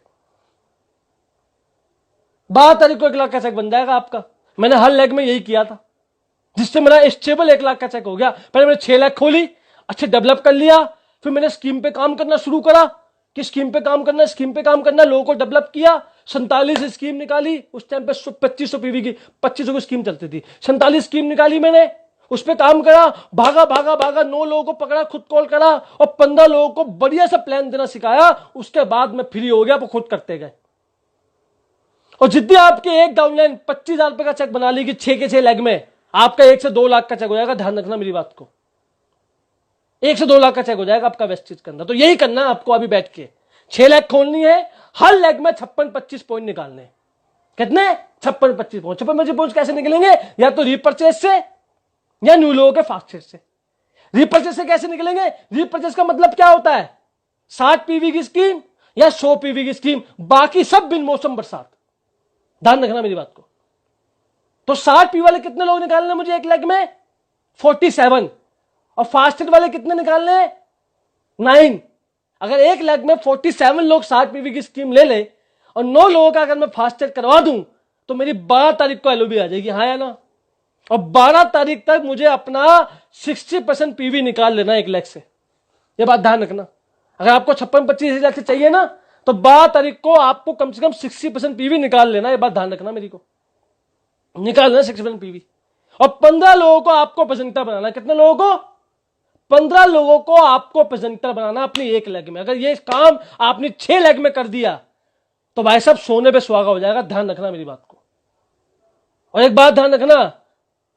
12 तारीख को 1 लाख का चेक बन जाएगा आपका। मैंने हर लेग में यही किया था, जिससे मेरा स्टेबल 1 लाख का चेक हो गया। पहले मैंने 6 लाख खोली, अच्छे डेवलप कर लिया, फिर मैंने स्कीम पे काम करना शुरू करा कि स्कीम पे काम करना, लोगों को डेवलप किया, 47 स्कीम निकाली। उस टाइम पे 2500 पीवी की 2500 की स्कीम चलती थी, 47 स्कीम निकाली मैंने, उस पर काम करा, भागा 9 लोगों को पकड़ा, खुद कॉल करा और 15 लोगों को बढ़िया सा प्लान देना सिखाया। उसके बाद मैं फ्री हो गया, वो खुद करते गए। और जितनी आपके एक डाउनलाइन 25,000 रुपए का चेक बना ली कि 6 के 6 लेग में आपका 1 से 2 लाख का चेक हो जाएगा। ध्यान रखना मेरी बात को, 1 से 2 लाख का चेक हो जाएगा आपका वेस्टेज के अंदर। तो यही करना है आपको, अभी बैठ के 6 लाख खोलनी है, हर लेग में 56-25 पॉइंट निकालने। कितने, 56-25 पॉइंट। 56-25 पॉइंट कैसे निकलेंगे, या तो रीपरचेस से या न्यू लोगों के फास्ट एड से। रीपरचेस से कैसे निकलेंगे, रीपरचेस का मतलब क्या होता है, 60 पीवी की स्कीम या 100 पीवी की स्कीम, बाकी सब बिन मौसम बरसात। ध्यान रखना मेरी बात को। तो 60 पी वाले कितने लोग निकालने मुझे एक लेग में, 47, और फास्ट एड वाले कितने निकालने, 9। अगर एक लेग में 47 लोग 60 पीवी की स्कीम ले ले और 9 लोगों का अगर मैं फास्ट एड करवा दूं तो मेरी 12 तारीख को एलओबी आ जाएगी, हाँ या ना। और 12 तारीख तक मुझे अपना 60% पीवी निकाल लेना एक लेग से, ये बात ध्यान रखना। अगर आपको 56-25 लेग से चाहिए ना, तो 12 तारीख को आपको कम से कम 60% पीवी निकाल लेना, ये बात ध्यान रखना मेरी को, निकाल लेना 60% पीवी। और 15 लोगों को आपको प्रेजेंटर बनाना। कितने लोगों को, 15 लोगों को आपको प्रेजेंटर बनाना अपनी एक लेग में। अगर ये काम आपने 6 लेग में कर दिया तो भाई साहब सोने पे सुहागा हो जाएगा। ध्यान रखना मेरी बात को। और एक बात ध्यान रखना,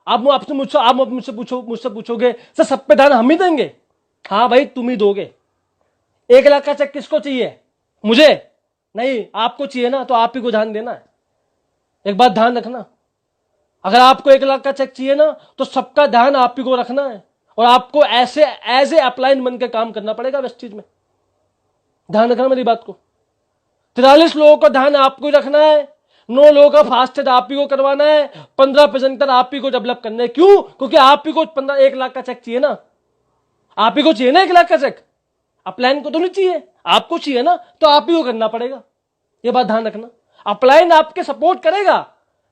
आप मुझसे पूछोगे सर सब पे ध्यान हम ही देंगे। हाँ भाई तुम ही दोगे। 1 लाख का चेक किसको चाहिए, मुझे नहीं, आपको चाहिए ना, तो आप ही को ध्यान देना है। एक बात ध्यान रखना, अगर आपको 1 लाख का चेक चाहिए ना, तो सबका ध्यान आप ही को रखना है, और आपको ऐसे एज ए अपलाइन बन के काम करना पड़ेगा वेस्टेज में। ध्यान रखना मेरी बात को। 43 लोगों का ध्यान आपको ही रखना है, 9 लोगों का फास्ट एड आप ही को करवाना है, 15 प्रेजेंटर आप ही को डेवलप करना है। क्यों, क्योंकि आप ही को 1 लाख का चेक चाहिए ना, आप ही को चाहिए ना 1 लाख का चेक। अपलाइन को तो नहीं चाहिए, आपको चाहिए ना, तो आप ही को करना पड़ेगा। ये बात ध्यान रखना। अपलाइन आपके सपोर्ट करेगा,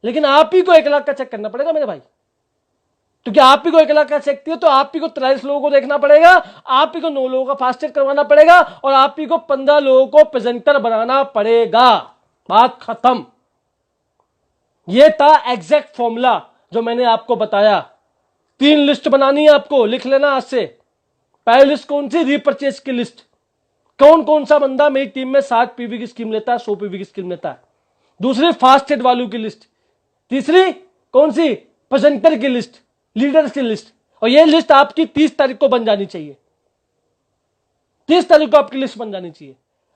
लेकिन आप ही को 1 लाख का चेक करना पड़ेगा मेरे भाई, क्योंकि आप ही को 1 लाख का चेक दिया तो आप ही को 43 लोगों को देखना पड़ेगा, आप ही को 9 लोगों का फास्टेग करवाना पड़ेगा और आप ही को 15 लोगों को प्रेजेंटर बनाना पड़ेगा। बात खत्म। यह था एग्जैक्ट फॉर्मूला जो मैंने आपको बताया। 3 लिस्ट बनानी है आपको, लिख लेना आज से। पहली लिस्ट कौन सी? रीपर्चेज की लिस्ट। कौन कौन सा बंदा मेरी टीम में 60 पीवी की स्कीम लेता है, 100 पीवी की स्कीम लेता है। दूसरी फास्टेड वालों की लिस्ट। तीसरी कौन सी? प्रेजेंटर की लिस्ट, लीडर्स की लिस्ट। और यह लिस्ट आपकी 30 तारीख को बन जानी चाहिए। 30 तारीख को आपकी लिस्ट बन जानी चाहिए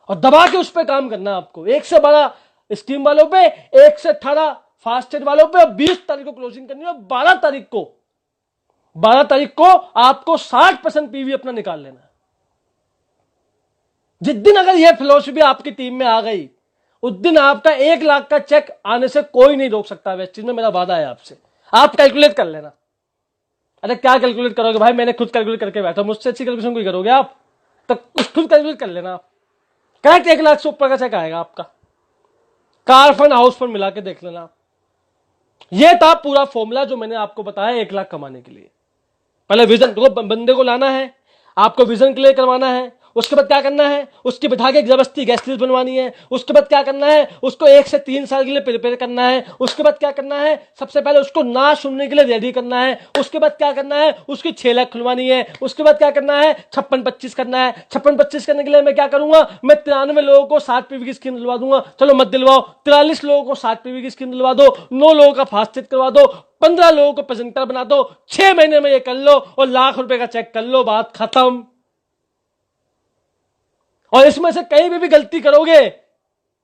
और दबा के उस पर काम करना है आपको। 1 से 12 स्कीम वालों पे, 1 से 18 फास्टेड वालों पे, 20 तारीख को क्लोजिंग करनी है। 12 तारीख को आपको 60% पीवी अपना निकाल लेना है। जिस दिन अगर यह फिलॉसफी आपकी टीम में आ गई, उस दिन आपका 1 लाख का चेक आने से कोई नहीं रोक सकता। वेस्ट चीज में मेरा वादा है आपसे। आप कैलकुलेट कर लेना। अरे क्या कैलकुलेट करोगे भाई, मैंने खुद कैलकुलेट करके बैठा, मुझसे अच्छी कैलकुलेशन कोई करोगे आप? तो खुद कैलकुलेट कर लेना आप। करेक्ट 1 लाख से ऊपर का चेक आएगा आपका। कार फंड, हाउस फंड मिला के देख लेना। यह था पूरा फॉर्मूला जो मैंने आपको बताया 1 लाख कमाने के लिए। पहले विजन को, बंदे को लाना है, आपको विजन क्लियर करवाना है। उसके बाद क्या करना है? उसकी बिठा के जबरदस्ती गेस्ट लिस्ट बनवानी है। उसके बाद क्या करना है? उसको 1 से 3 साल के लिए प्रिपेयर करना है। उसके बाद क्या करना है? सबसे पहले उसको ना सुनने के लिए रेडी करना है। उसके बाद क्या करना है? उसकी 6 लाख खुलवानी है। उसके बाद क्या करना है? 56-25 करना है। 56-25 करने के लिए मैं क्या करूंगा? मैं 93 लोगों को 60 पीवी की स्कीम दिलवा दूंगा। चलो मत दिलवाओ, 43 लोगों को 60 पीवी की स्कीम दिलवा दो, 9 लोगों का फास्टेड करवा दो, 15 लोगों को प्रेजेंटर बना दो। 6 महीने में ये कर लो और लाख रुपए का चेक कर लो। बात खत्म। और इसमें से कहीं भी गलती करोगे,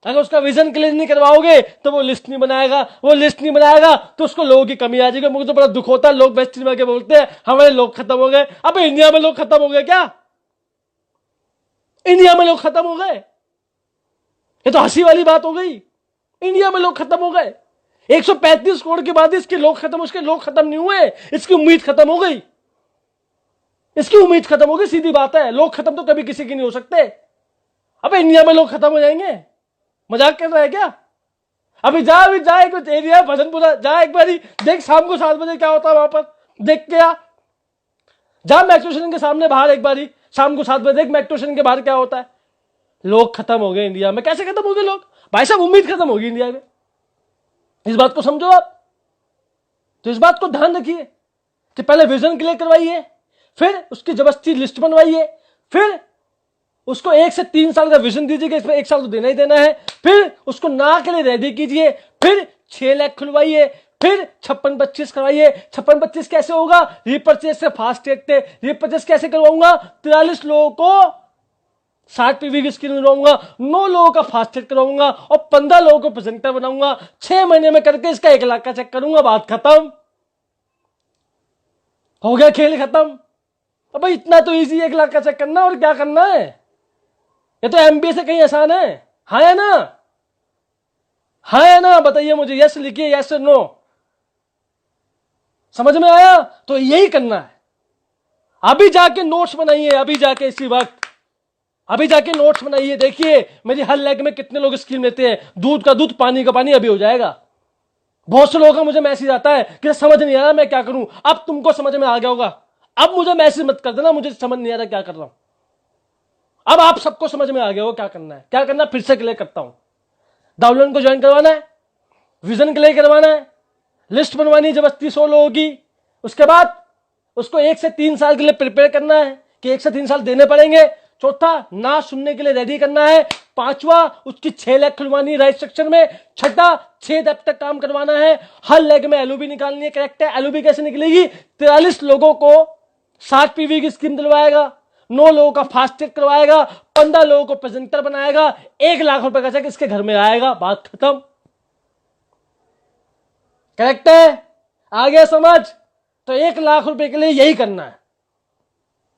अगर उसका विजन क्लियर नहीं करवाओगे तो वो लिस्ट नहीं बनाएगा। वो लिस्ट नहीं बनाएगा तो उसको लोगों की कमी आ जाएगी। मुझे तो बड़ा दुख होता है, लोग बेस्ट में आके बोलते हैं हमारे लोग खत्म हो गए। अब इंडिया में लोग खत्म हो गए क्या? इंडिया में लोग खत्म हो गए? ये तो हंसी वाली बात हो गई। इंडिया में लोग खत्म हो गए। 135 करोड़ के बाद इसके लोग खत्म, उसके लोग खत्म नहीं हुए, इसकी उम्मीद खत्म हो गई। इसकी उम्मीद खत्म हो गई, सीधी बात है। लोग खत्म तो कभी किसी की नहीं हो सकते। अब इंडिया में लोग खत्म हो जाएंगे? मजाक कर रहा है क्या? अभी जा कुछ एरिया भजनपुरा जा, एक बारी देख शाम को 7 बजे क्या होता है वहां पर, देख के आ। जा मेट्रो स्टेशन के सामने बाहर एक बारी शाम को 7 बजे देख मेट्रो स्टेशन के बाहर क्या होता है। लोग खत्म हो गए इंडिया में। कैसे खत्म हो गए लोग भाई साहब? उम्मीद खत्म होगी इंडिया में। इस बात को समझो आप। तो इस बात को ध्यान रखिए कि पहले विजन क्लियर करवाइए, फिर उसकी जबरदस्ती लिस्ट बनवाइए, फिर उसको 1 से 3 साल का विजन दीजिए कि इसमें 1 साल तो देना ही देना है। फिर उसको ना के लिए रेडी कीजिए। फिर 6 लाख खुलवाइए। फिर 56-25 करवाइए। 56-25 कैसे होगा? रीपर्चेज से फास्टेग थे। रीपर्चेज कैसे करवाऊंगा? 43 लोगों को 60 पीवी की स्कीम दिलवाऊंगा, 9 लोगों का फास्टेग करवाऊंगा और 15 लोगों को प्रेजेंटर बनाऊंगा। 6 महीने में करके इसका 1 लाख का चेक करूंगा। बात खत्म। हो गया खेल खत्म। अब भाई इतना तो इजी 1 लाख का चेक करना, और क्या करना है? ये तो एमबीए से कहीं आसान है। हाँ या ना? हाँ या ना? बताइए मुझे, यस लिखिए, यस नो। समझ में आया? तो यही करना है। अभी जाके नोट्स बनाइए, अभी जाके इसी वक्त अभी जाके नोट्स बनाइए। देखिए मेरी हर लेग में कितने लोग स्कीम लेते हैं। दूध का दूध, पानी का पानी अभी हो जाएगा। बहुत से लोगों का मुझे मैसेज आता है कि समझ नहीं आ रहा मैं क्या करूं। अब तुमको समझ में आ गया होगा। अब मुझे मैसेज मत कर देना मुझे समझ नहीं आ रहा क्या कर रहा हूं। अब आप सबको समझ में आ गया हो क्या करना है। क्या करना है फिर से क्लियर करता हूं। डाउनलोड को ज्वाइन करवाना है, विजन क्लियर करवाना है, लिस्ट बनवानी है जबरदस्ती 100 लोगों की। उसके बाद उसको 1 से 3 साल के लिए प्रिपेयर करना है कि 1 से 3 साल देने पड़ेंगे। चौथा, ना सुनने के लिए रेडी करना है। पांचवा, उसकी 6 लाख खुलवानी है राइट सेक्शन में। छठा, 6 दब तक काम करवाना है। हर लेग में एलओबी निकालनी है। करेक्ट है? एलओबी कैसे निकलेगी? 43 लोगों को 60 पीवी की स्कीम दिलवाएगा, 9 लोगों का फास्टेग करवाएगा, 15 लोगों को प्रेजेंटर बनाएगा, 1 लाख रुपए का चेक इसके घर में आएगा। बात खत्म। करेक्ट है? आ गया समझ? तो 1 लाख रुपए के लिए यही करना है।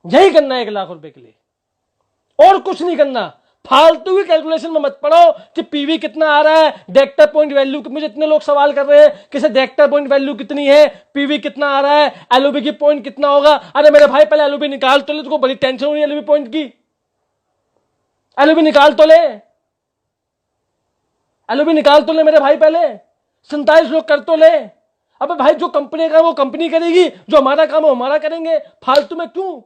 यही करना है 1 लाख रुपए के लिए, और कुछ नहीं करना। फालतू की कैलकुलेशन में मत पड़ो कि पीवी कितना आ रहा है, डायरेक्टर पॉइंट वैल्यू। मुझे इतने लोग सवाल कर रहे हैं कि डायरेक्टर पॉइंट वैल्यू कितनी है, पीवी कितना आ रहा है, एलओबी की पॉइंट कितना होगा। अरे मेरे भाई पहले एलओबी निकाल तो ले, तुमको बड़ी टेंशन हो रही है एलओबी पॉइंट की। एलओबी निकाल तो ले। एलओबी निकाल तो ले मेरे भाई, पहले 47 लोग कर तो ले। अबे भाई जो कंपनी का वो कंपनी करेगी, जो हमारा काम है हमारा करेंगे, फालतू में क्यों?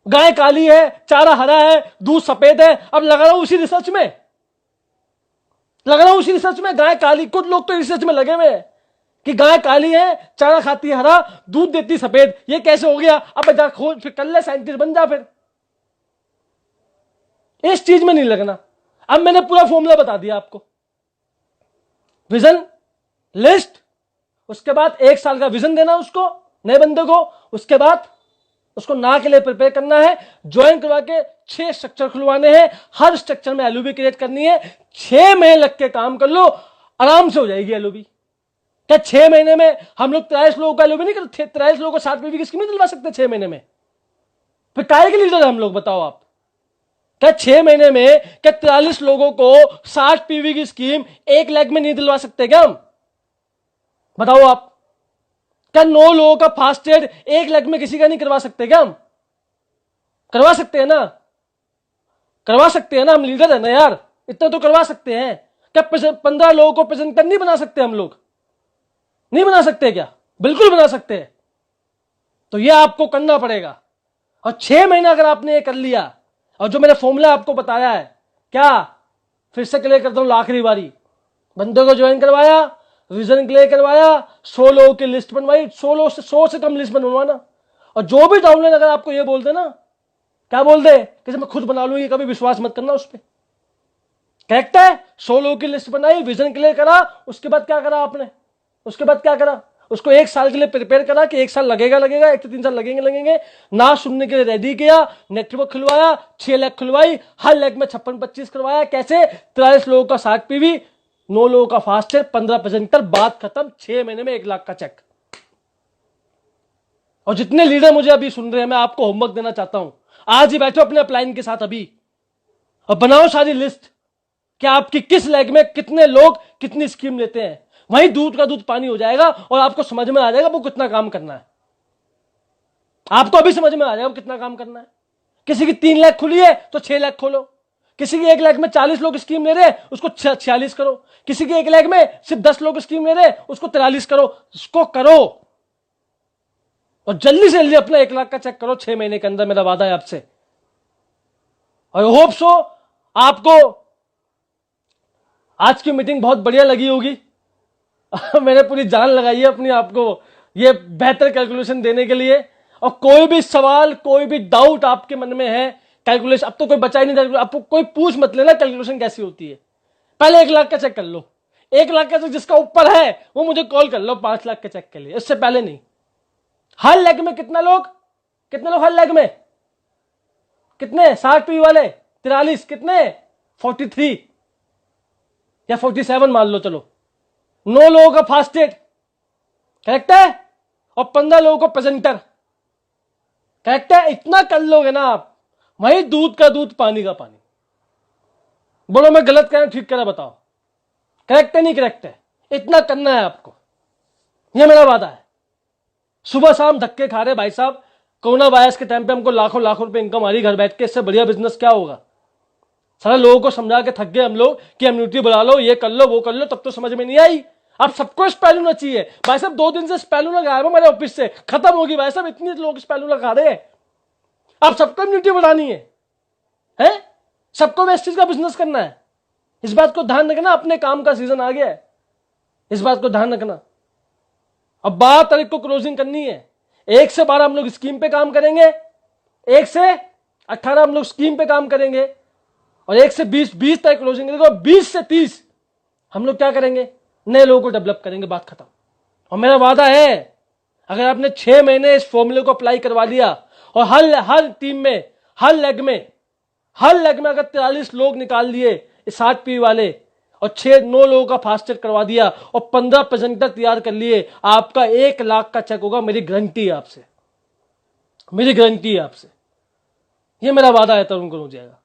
गाय काली है, चारा हरा है, दूध सफेद है, अब लगा रहा हूं उसी रिसर्च में, गाय काली। कुछ लोग तो रिसर्च में लगे हुए हैं कि गाय काली है, चारा खाती है हरा, दूध देती सफेद, ये कैसे हो गया? अब जा खोज, फिर कर ले, साइंटिस्ट बन जा। फिर इस चीज में नहीं लगना। अब मैंने पूरा फॉर्मूला बता दिया आपको, विजन, लिस्ट, उसके बाद 1 साल का विजन देना उसको, नए बंदे को, उसके बाद उसको ना के लिए प्रिपेयर करना है, ज्वाइन करवा के 6 स्ट्रक्चर खुलवाने हैं, हर स्ट्रक्चर में एलओबी क्रिएट करनी है। 6 महीने लग के काम कर लो, आराम से हो जाएगी एलओबी। क्या 6 महीने में हम लोग 43 लोगों का एलओबी नहीं करते? 43 लोगों को 60 पीवी की स्कीम दिलवा सकते 6 महीने में? फिर काहे के लीडर है हम लोग, बताओ आप? क्या 6 महीने में क्या 43 लोगों को 60 पीवी की स्कीम 1 लाख में नहीं दिलवा सकते क्या हम? बताओ आप। क्या 9 लोगों का फास्ट एड 1 लाख में किसी का नहीं करवा सकते क्या हम? करवा सकते हैं ना, करवा सकते हैं ना, हम लीडर है ना यार, इतना तो करवा सकते हैं। क्या 15 लोगों को प्रेजेंटर नहीं बना सकते हम लोग? नहीं बना सकते क्या? बिल्कुल बना सकते हैं। तो ये आपको करना पड़ेगा। और 6 महीना अगर आपने ये कर लिया, और जो मैंने फॉर्मूला आपको बताया है, क्या फिर से क्लियर करता हूं आखिरी बारी, बंदों को ज्वाइन करवाया, विजन क्लियर करवाया, 100 लोगों की लिस्ट बनवाई, 100 से कम लिस्ट बनवाना। और जो भी डाउनलाइन अगर आपको ये बोल दे ना, क्या बोल दे कि मैं खुद बना लूंगी, कभी विश्वास मत करना उस पर। करेक्ट है? 100 लोगों की लिस्ट बनाई, विजन क्लियर करा, उसके बाद क्या करा आपने? उसके बाद क्या करा? उसको 1 साल के लिए प्रिपेयर करा कि 1 साल लगेगा, 1 से 3 साल लगेंगे। ना सुनने के लिए रेडी किया, नेटवर्क खुलवाया, 6 लाख खुलवाई, हर लाख में 56-25 करवाया। कैसे? 43 लोगों का 60 पीवी, 9 लोगों का फास्ट है, 15 प्रेजेंटर, बात खत्म। 6 महीने में 1 लाख का चेक। और जितने लीडर मुझे अभी सुन रहे हैं, मैं आपको होमवर्क देना चाहता हूं, आज ही बैठो अपने अपलाइन के साथ अभी और बनाओ सारी लिस्ट कि आपकी किस लेग में कितने लोग कितनी स्कीम लेते हैं। वहीं दूध का दूध पानी हो जाएगा और आपको समझ में आ जाएगा वो कितना काम करना है। आपको अभी समझ में आ जाएगा कितना काम करना है। किसी की 3 लाख खुली है तो 6 लाख खोलो। किसी की 1 लाख में 40 लोग स्कीम ले रहे हैं, उसको 46 करो। किसी की 1 लाख में सिर्फ 10 लोग स्कीम ले रहे हैं, उसको 43 करो। इसको करो और जल्दी से जल्दी अपना 1 लाख का चेक करो 6 महीने के अंदर, मेरा वादा है आपसे। और होप सो आपको आज की मीटिंग बहुत बढ़िया लगी होगी। मैंने पूरी जान लगाई है अपनी आपको ये बेहतर कैलकुलेशन देने के लिए। और कोई भी सवाल, कोई भी डाउट आपके मन में है कैलकुलेशन, अब तो कोई बचा ही नहीं, आपको कोई पूछ मत लेना कैलकुलेशन कैसी होती है। पहले 1 लाख का चेक कर लो। 1 लाख का चेक जिसका ऊपर है वो मुझे कॉल कर लो 5 लाख के चेक के लिए, इससे पहले नहीं। हर लेग में कितने लोग हर लेग में कितने? 60 पी वाले 43, कितने? 43 या 47 मान लो, चलो। 9 लोगों का फास्ट एड, करेक्ट है, और 15 लोगों को प्रेजेंटर, करेक्ट है। इतना कर लोगे ना आप, वही दूध का दूध पानी का पानी। बोलो मैं गलत कह रहा, ठीक कह रहा, बताओ करेक्ट है नहीं करेक्ट है? इतना करना है आपको, यह मेरा वादा है। सुबह शाम धक्के खा रहे भाई साहब, कोरोना वायरस के टाइम पे हमको लाखों लाखों रुपए इनकम आ रही घर बैठ के, इससे बढ़िया बिजनेस क्या होगा? सारे लोगों को समझा के थक गए हम लोग कि इम्यूनिटी बढ़ा लो, ये कर लो, वो कर लो, तब तो समझ में नहीं आई। अब सबको स्पेलूना चाहिए भाई साहब। 2 दिन से स्पेलूना गायब है मेरे ऑफिस से, खत्म होगी भाई साहब, इतने लोग स्पेलूना खा रहे हैं। अब सबको इम्यूनिटी बढ़ानी है? सबको वेस्टेज का बिजनेस करना है। इस बात को ध्यान रखना, अपने काम का सीजन आ गया है, इस बात को ध्यान रखना। अब 12 तारीख को क्लोजिंग करनी है। 1 से 12 हम लोग स्कीम पे काम करेंगे, 1 से 18 हम लोग स्कीम पे काम करेंगे, और 1 से 20 तारीख क्लोजिंग करेंगे, और 20 से 30 हम लोग क्या करेंगे? नए लोगों को डेवलप करेंगे, बात खत्म। और मेरा वादा है, अगर आपने 6 महीने इस फॉर्मूले को अप्लाई करवा दिया और हर टीम में, हर लेग में अगर 43 लोग निकाल लिए 60 पी वाले, और 6-9 लोगों का फास्टेड करवा दिया, और 15 प्रेजेंटर तैयार कर लिए, आपका 1 लाख का चेक होगा। मेरी गारंटी है आपसे, मेरी गारंटी है आपसे, ये मेरा वादा है तरुण कनौजिया का।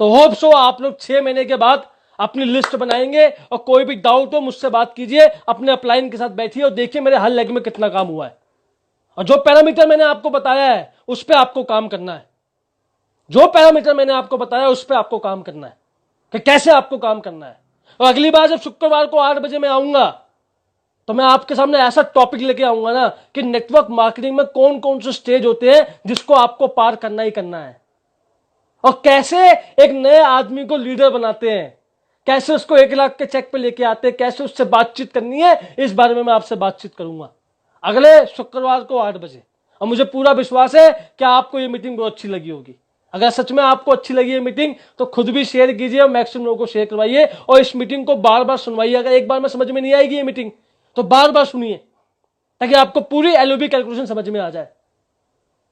तो होप सो आप लोग 6 महीने के बाद अपनी लिस्ट बनाएंगे, और कोई भी डाउट हो मुझसे बात कीजिए, अपने अपलाइन के साथ बैठिए और देखिए मेरे हर लेग में कितना काम हुआ है। और जो पैरामीटर मैंने आपको बताया है उस पर आपको काम करना है। जो पैरामीटर मैंने आपको बताया उस पर आपको काम करना है कि कैसे आपको काम करना है। और अगली बार जब शुक्रवार को 8 बजे मैं आऊंगा तो मैं आपके सामने ऐसा टॉपिक लेके आऊंगा ना कि नेटवर्क मार्केटिंग में कौन कौन से स्टेज होते हैं जिसको आपको पार करना ही करना है, और कैसे एक नए आदमी को लीडर बनाते हैं, कैसे उसको 1 लाख के चेक पे लेके आते हैं, कैसे उससे बातचीत करनी है, इस बारे में मैं आपसे बातचीत करूंगा अगले शुक्रवार को 8 बजे। और मुझे पूरा विश्वास है कि आपको ये मीटिंग बहुत अच्छी लगी होगी। अगर सच में आपको अच्छी लगी है मीटिंग तो खुद भी शेयर कीजिए और मैक्सिमम लोगों को शेयर करवाइए, और इस मीटिंग को बार बार सुनवाइए। अगर एक बार में समझ में नहीं आएगी ये मीटिंग तो बार बार सुनिए, ताकि आपको पूरी एलओबी कैलकुलेशन समझ में आ जाए।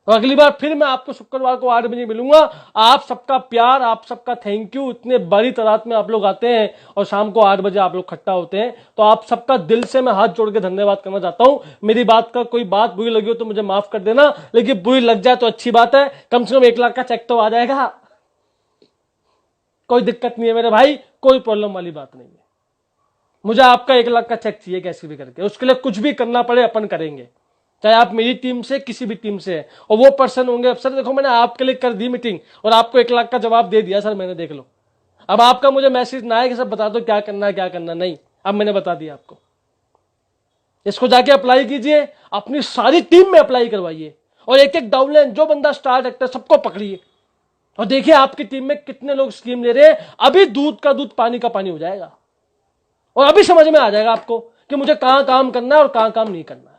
और अगली बार फिर मैं आपको शुक्रवार को 8 बजे मिलूंगा। आप सबका प्यार, आप सबका थैंक यू। इतने बड़ी तादाद में आप लोग आते हैं और शाम को 8 बजे आप लोग इकट्ठा होते हैं, तो आप सबका दिल से मैं हाथ जोड़ के धन्यवाद करना चाहता हूं। मेरी बात का कोई बात बुरी लगी हो तो मुझे माफ कर देना, लेकिन बुरी लग जाए तो अच्छी बात है, कम से कम 1 लाख का चेक तो आ जाएगा। कोई दिक्कत नहीं है मेरे भाई, कोई प्रॉब्लम वाली बात नहीं है। मुझे आपका 1 लाख का चेक चाहिए कैसे भी करके, उसके लिए कुछ भी करना पड़े अपन करेंगे, चाहे आप मेरी टीम से किसी भी टीम से है। और वो पर्सन होंगे, अब सर देखो मैंने आपके लिए कर दी मीटिंग और आपको 1 लाख का जवाब दे दिया सर मैंने, देख लो। अब आपका मुझे मैसेज ना है कि सर बता दो क्या करना है क्या करना नहीं, अब मैंने बता दिया आपको। इसको जाके अप्लाई कीजिए, अपनी सारी टीम में अप्लाई करवाइए, और एक एक डाउनलाइन जो बंदा स्टार एक्टर सबको पकड़िए, और देखिए आपकी टीम में कितने लोग स्कीम ले रहे हैं। अभी दूध का दूध पानी का पानी हो जाएगा, और अभी समझ में आ जाएगा आपको कि मुझे कहां काम करना है और कहां काम नहीं करना है।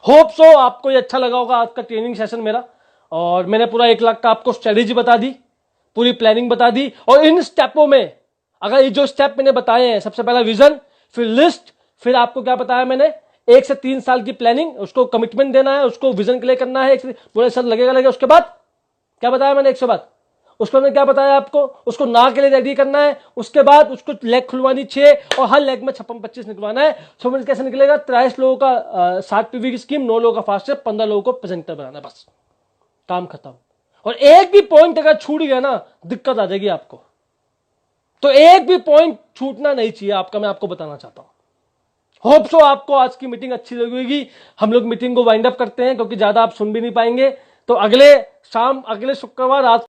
होप सो आपको ये अच्छा लगा होगा आज का ट्रेनिंग सेशन मेरा, और मैंने पूरा 1 लाख का आपको स्ट्रेटेजी बता दी, पूरी प्लानिंग बता दी। और इन स्टेपों में अगर ये जो स्टेप मैंने बताए हैं, सबसे पहला विजन, फिर लिस्ट, फिर आपको क्या बताया मैंने 1 से 3 साल की प्लानिंग, उसको कमिटमेंट देना है, उसको विजन के लिए करना है, पूरे साल लगेगा। उसके बाद क्या बताया मैंने 100 बात, उसको मैंने क्या बताया आपको, उसको ना के लिए रेडी करना है। उसके बाद उसको लेग खुलवानी 6 और हर लेग में 56-25 निकलवाना है। सो मैंने कैसे निकलेगा, 23 लोगों का 60 पीवी की स्कीम, 9 लोगों का फास्ट है, 15 लोगों को प्रेजेंटर बनाना है, बस काम खत्म। और एक भी पॉइंट अगर छूट गया ना दिक्कत आ जाएगी आपको, तो एक भी पॉइंट छूटना नहीं चाहिए आपका, मैं आपको बताना चाहता हूं। होप सो आपको आज की मीटिंग अच्छी लगी होगी। हम लोग मीटिंग को वाइंड अप करते हैं क्योंकि ज्यादा आप सुन भी नहीं पाएंगे। तो अगले शुक्रवार रात